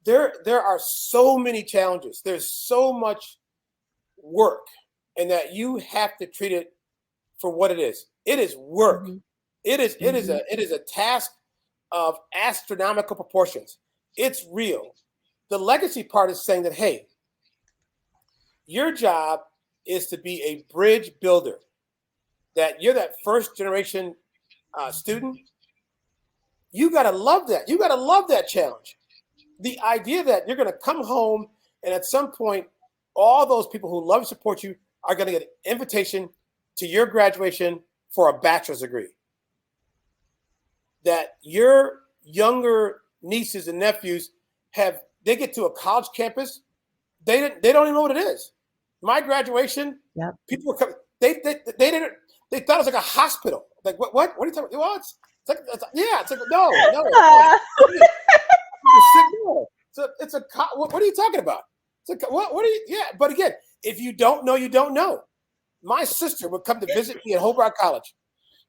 there are so many challenges. There's so much work, and that you have to treat it for what it is. It is work. Mm-hmm. It is a task of astronomical proportions. It's real. The legacy part is saying that, hey, your job is to be a bridge builder. That you're that first generation student. You got to love that. You got to love that challenge. The idea that you're going to come home and at some point, all those people who love and support you are going to get an invitation to your graduation for a bachelor's degree. That your younger nieces and nephews they get to a college campus, they don't even know what it is. My graduation, people were coming. They thought it was like a hospital. Like what are you talking about? Well, it's like no. What are you talking about? It's like what are you? Yeah, but again, if you don't know, you don't know. My sister would come to visit me at Hobart College.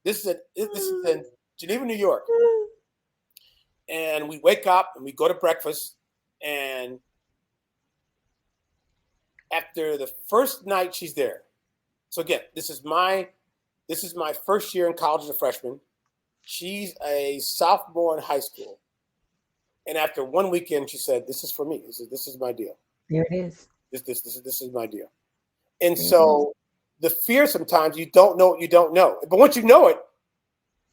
This is in Geneva, New York, and we wake up and we go to breakfast, and after the first night she's there. So again, this is my first year in college as a freshman. She's a sophomore in high school. And after one weekend, she said, "This is for me. This is my deal. There it is. This is my deal." And so the fear sometimes you don't know what you don't know. But once you know it,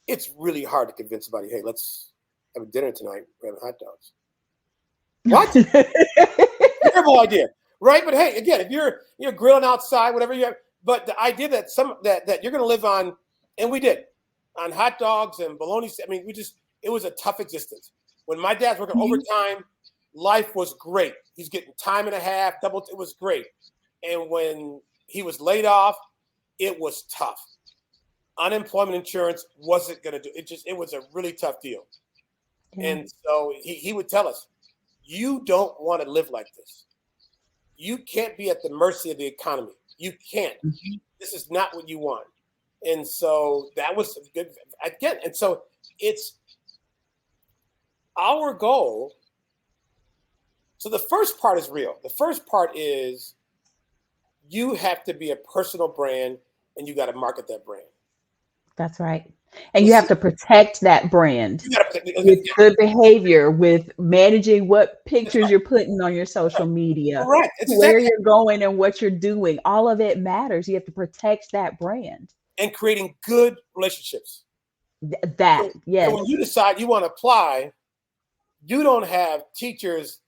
it's really hard to convince somebody, "Hey, let's have a dinner tonight. We're having hot dogs." What? Terrible idea. Right, but hey, again, if you're grilling outside, whatever you have, but the idea that that you're going to live on, and we did, on hot dogs and bologna. I mean, it was a tough existence. When my dad's working overtime, life was great. He's getting time and a half, double. It was great, and when he was laid off, it was tough. Unemployment insurance wasn't going to do it. It was a really tough deal, and so he would tell us, "You don't want to live like this. You can't be at the mercy of the economy. You can't. Mm-hmm. This is not what you want." And so that was good again. And so it's our goal. So the first part is real. The first part is you have to be a personal brand and you got to market that brand. That's right. And you have to protect that brand with good behavior, with managing what pictures you're putting on your social media, where you're going and what you're doing. All of it matters. You have to protect that brand. And creating good relationships. Yes. So when you decide you want to apply, you don't have teachers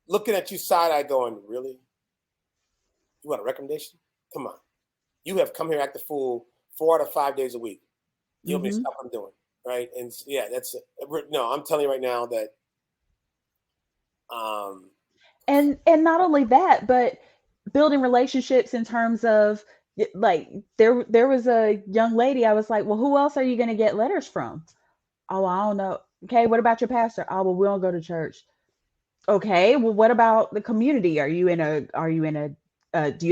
looking at you side-eye going, "Really? You want a recommendation? Come on. You have come here act the fool 4 out of 5 days a week. You'll be stuff I'm doing." Right. And that's no, I'm telling you right now that and not only that, but building relationships in terms of like there was a young lady. I was like, well, who else are you going to get letters from? Oh, I don't know. Okay, what about your pastor? Oh, well, we don't go to church. Okay, well, what about the community? Do you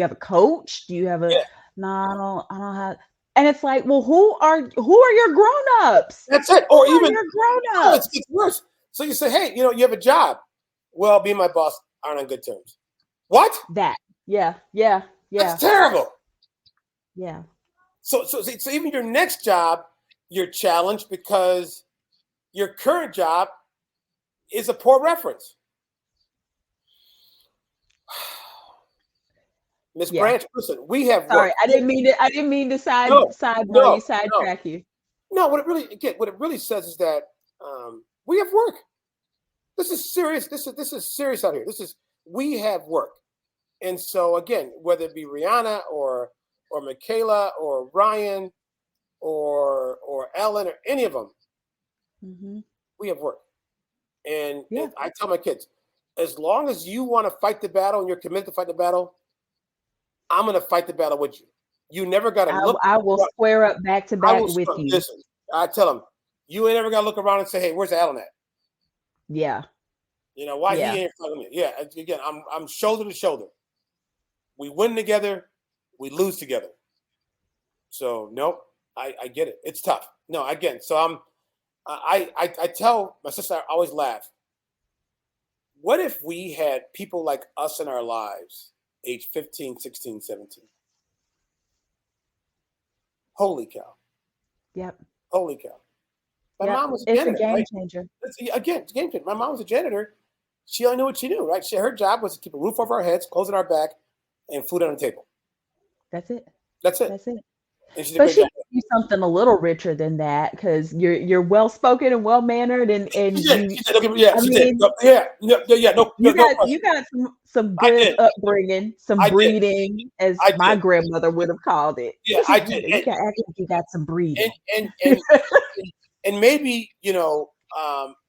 have a coach? Do you have a Yeah, no, I don't have, and it's like, well, who are your grown-ups? that's it. Who Or are even, your oh, it's, grown-ups? it's worse. So you say, hey, you have a job. Well, me and my boss aren't on good terms. What? That. Yeah, yeah, That's yeah, terrible. yeah. So even your next job, you're challenged because your current job is a poor reference. Miss Yeah. Branch, listen, we have Sorry, work. I didn't mean to No, sidebar no, you, no, sidetrack you. no. What it really says is that we have work. This is serious. This is serious out here. We have work. And so again, whether it be Rihanna or Michaela or Ryan or Ellen or any of them, Hmm. we have work. And Yeah. I tell my kids, as long as you want to fight the battle and you're committed to fight the battle, I'm going to fight the battle with you. You never got to look. I will square up back to I back will with you. listen. I tell them, you ain't ever got to look around and say, hey, where's Alan at? Yeah. Why Yeah. he ain't fucking me? Yeah. Again, I'm shoulder to shoulder. We win together. We lose together. So nope, I get it. It's tough. No, again. So I tell my sister, I always laugh. What if we had people like us in our lives, age 15, 16, 17? Holy cow. Yep. Holy cow. My Yep. mom was a It's a janitor, game right? changer. Again, it's a game changer. My mom was a janitor. She only knew what she knew, right? Her job was to keep a roof over our heads, clothes on our back, and food on the table. That's it. That's it. That's it. And she did a But great she job. gave you something a little richer than that because you're well spoken and well mannered She and did. you. She did. Okay, yeah, I she did. mean, Yeah. No you question. got some I good did. upbringing, some I did. breeding, as I my did. grandmother would have called it. Yeah, I did. You got I think you got some And breeding. and and and maybe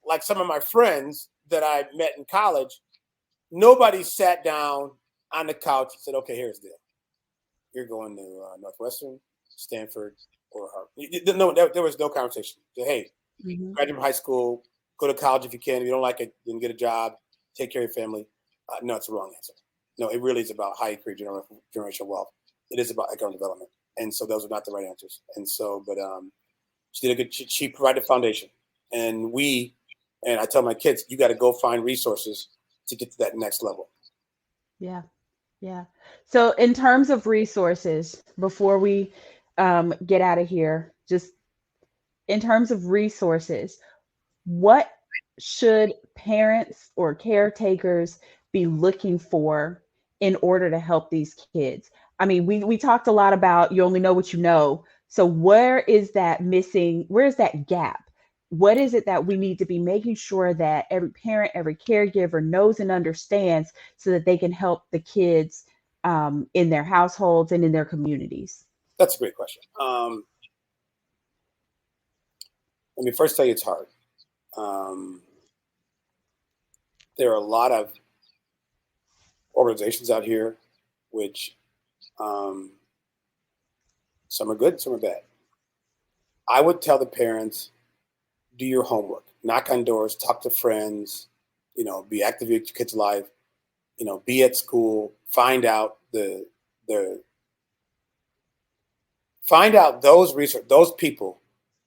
like some of my friends that I met in college, nobody sat down on the couch and said, "Okay, here's the deal. You're going to Northwestern, Stanford, or Harvard." No, there was no conversation. Hey, Mhm. graduate from high school, go to college if you can. If you don't like it, then get a job, take care of your family. No, it's the wrong answer. No, it really is about how you create generational wealth. It is about economic development, and so those are not the right answers. And so, but she did a good. She provided a foundation, and I tell my kids, you got to go find resources to get to that next level. Yeah. Yeah. So in terms of resources, before we get out of here, just in terms of resources, what should parents or caretakers be looking for in order to help these kids? I mean, we talked a lot about you only know what you know. So where is that missing? Where is that gap? What is it that we need to be making sure that every parent, every caregiver knows and understands so that they can help the kids in their households and in their communities? That's a great question. Let me first tell you it's hard. There are a lot of organizations out here, which some are good, some are bad. I would tell the parents, do your homework, knock on doors, talk to friends, be active in your kid's life, be at school, find out find out those people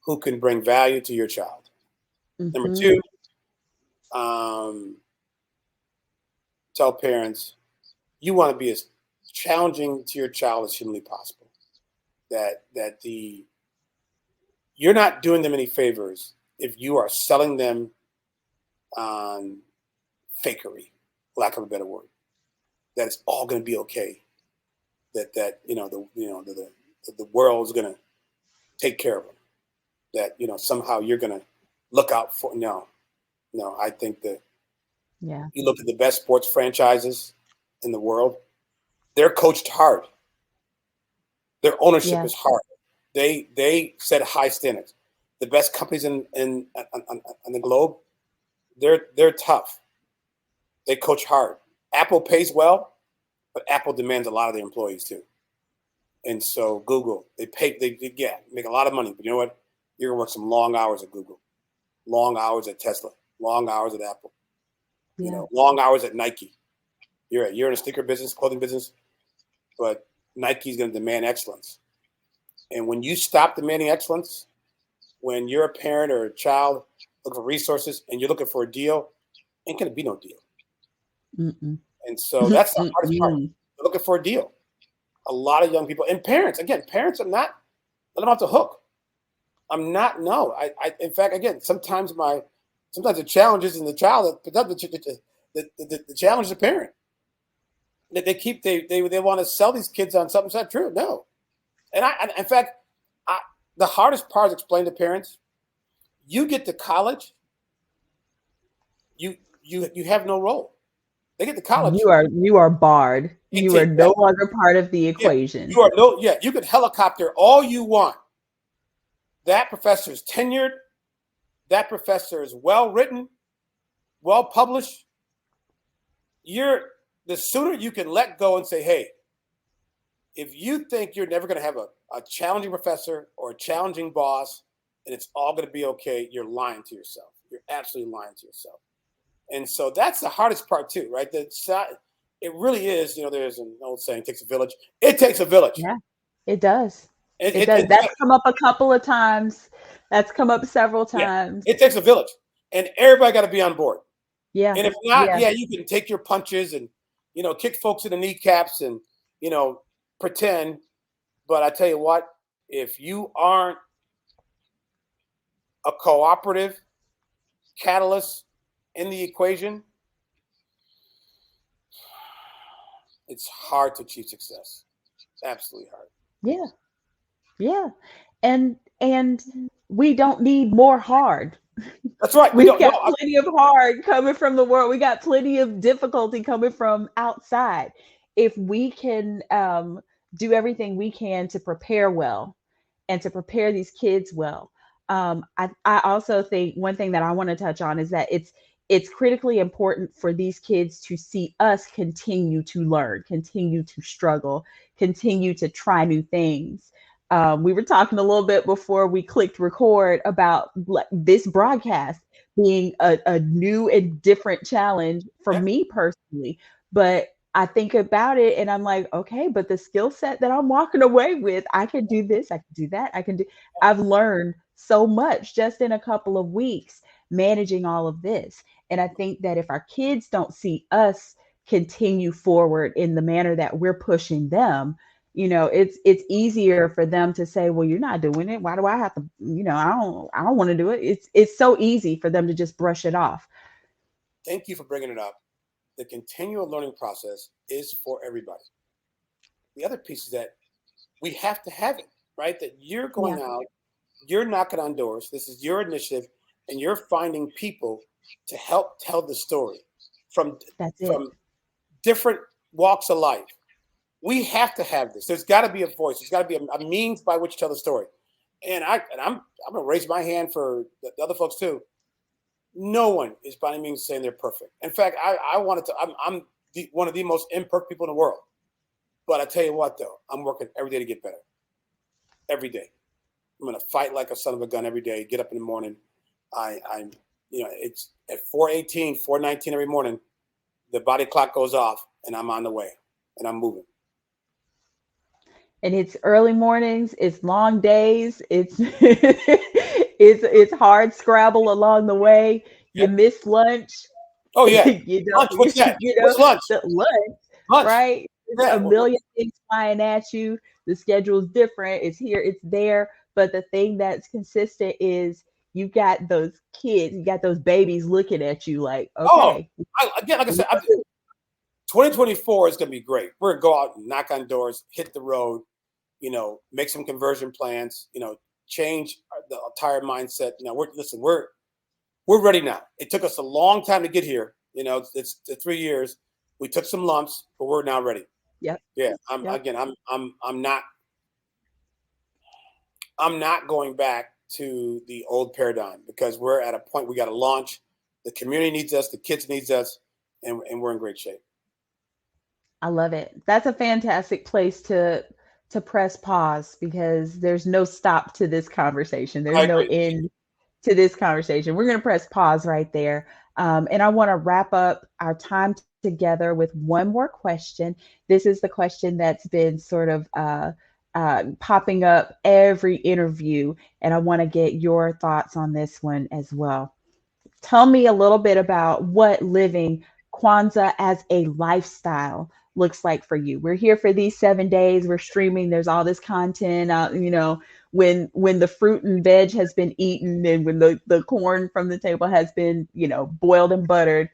who can bring value to your child. Number Mm-hmm. two, tell parents you want to be as challenging to your child as humanly possible. You're not doing them any favors if you are selling them on fakery, lack of a better word. That it's all going to be okay. That the world's going to take care of them. That somehow you're going to look out for. No. I think that you look at the best sports franchises in the world. They're coached hard. Their ownership is hard. They set high standards. The best companies on the globe, they're tough. They coach hard. Apple pays well, but Apple demands a lot of their employees too. And so Google, they make a lot of money, but you know what? You're gonna work some long hours at Google, long hours at Tesla, long hours at Apple, long hours at Nike. You're in a sneaker business, clothing business, but Nike's gonna demand excellence. And when you stop demanding excellence, when you're a parent or a child looking for resources and you're looking for a deal, ain't gonna be no deal. Mm-mm. And so that's the hardest part. They're looking for a deal. A lot of young people and parents, parents are not let them off the hook. I'm not. No, I. In fact, again, sometimes the challenge isn't the child. The challenge is the parent. They want to sell these kids on something that's not true. No, and in fact, the hardest part is explain to parents. You get to college, you have no role. They get to college. You are barred. You are no longer part of the equation. You can helicopter all you want. That professor is tenured. That professor is well written, well published. The sooner you can let go and say, hey, if you think you're never going to have a challenging professor or a challenging boss and it's all going to be okay, you're lying to yourself. You're absolutely lying to yourself. And so that's the hardest part too, right? It really is, there's an old saying, it takes a village. It takes a village. Yeah, it does. It does. That's come up a couple of times. That's come up several times. Yeah, it takes a village. And everybody got to be on board. Yeah. And if not, you can take your punches and, kick folks in the kneecaps and, pretend. But I tell you what, if you aren't a cooperative catalyst in the equation, it's hard to achieve success. Absolutely hard. Yeah. Yeah. And we don't need more hard. That's right. We've got plenty of hard coming from the world. We got plenty of difficulty coming from outside. If we can do everything we can to prepare well and to prepare these kids well. I also think one thing that I want to touch on is that it's critically important for these kids to see us continue to learn, continue to struggle, continue to try new things. We were talking a little bit before we clicked record about this broadcast being a new and different challenge for me personally. But I think about it and I'm like, okay, but the skill set that I'm walking away with, I can do this, I can do that, I've learned so much just in a couple of weeks managing all of this. And I think that if our kids don't see us continue forward in the manner that we're pushing them, it's easier for them to say, well, you're not doing it. Why do I have to, I don't want to do it. It's so easy for them to just brush it off. Thank you for bringing it up. The continual learning process is for everybody. The other piece is that we have to have it, right? That you're going out, you're knocking on doors. This is your initiative, and you're finding people to help tell the story from different walks of life. We have to have this. There's got to be a voice. There's got to be a means by which to tell the story. And I'm going to raise my hand for the other folks too. No one is by any means saying they're perfect. In fact, I'm one of the most imperfect people in the world. But I tell you what, though, I'm working every day to get better. Every day. I'm going to fight like a son of a gun every day. Get up in the morning. It's at 4:18, 4:19 every morning. The body clock goes off, and I'm on the way, and I'm moving. And it's early mornings, it's long days, it's hard scrabble along the way. You miss lunch. Oh yeah. Lunch, what's that? What's lunch? Lunch, right? A million things flying at you. The schedule's different. It's here, it's there. But the thing that's consistent is you got those kids, you got those babies looking at you like, okay. Like I said, 2024 is going to be great. We're going to go out and knock on doors, hit the road, make some conversion plans, change the entire mindset. We're ready now. It took us a long time to get here. It's 3 years. We took some lumps, but we're now ready. Yep. Yeah. I'm not going back to the old paradigm because we're at a point we got to launch. The community needs us. The kids needs us, and we're in great shape. I love it. That's a fantastic place to press pause because there's no stop to this conversation. There's I no agree. end to this conversation. We're going to press pause right there. And I want to wrap up our time together with one more question. This is the question that's been sort of popping up every interview, and I want to get your thoughts on this one as well. Tell me a little bit about what living Kwanzaa as a lifestyle looks like for you. We're here for these 7 days. We're streaming. There's all this content out, when the fruit and veg has been eaten and when the corn from the table has been, boiled and buttered.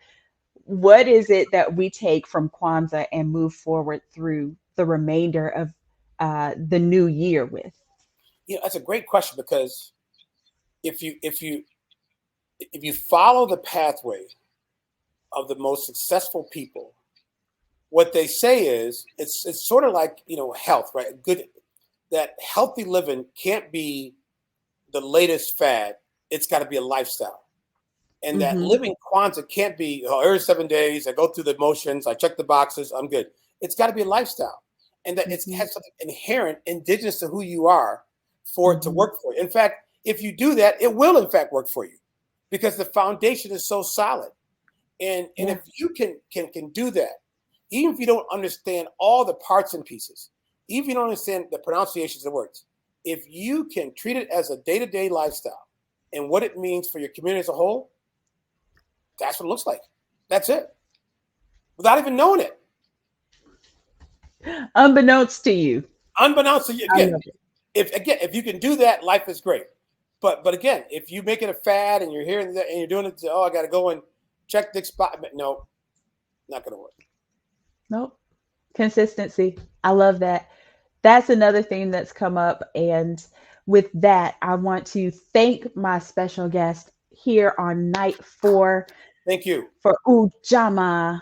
What is it that we take from Kwanzaa and move forward through the remainder of the new year with? That's a great question because if you follow the pathway of the most successful people, what they say is it's sort of like health, right? That healthy living can't be the latest fad. It's got to be a lifestyle. And that Mm-hmm. living Kwanzaa can't be, every 7 days, I go through the motions, I check the boxes, I'm good. It's got to be a lifestyle. And that it has something inherent, indigenous to who you are for it to work for you. In fact, if you do that, it will, in fact, work for you because the foundation is so solid. And if you can do that, even if you don't understand all the parts and pieces, even if you don't understand the pronunciations of words, if you can treat it as a day-to-day lifestyle and what it means for your community as a whole, that's what it looks like. That's it. Without even knowing it. Unbeknownst to you. Unbeknownst to you. If you can do that, life is great. But again, if you make it a fad and you're hearing that and you're doing it, I got to go and check this spot. No, not going to work. Nope. Consistency. I love that. That's another theme that's come up. And with that, I want to thank my special guest here on night 4. Thank you. For Ujamaa,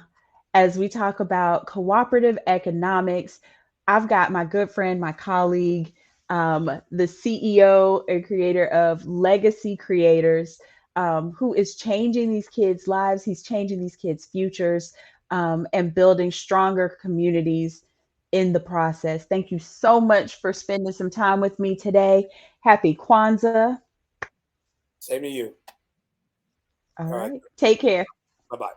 as we talk about cooperative economics. I've got my good friend, my colleague, the CEO and creator of Legacy Creators, who is changing these kids' lives. He's changing these kids' futures and building stronger communities in the process. Thank you so much for spending some time with me today. Happy Kwanzaa. Same to you. All right. Take care. Bye-bye.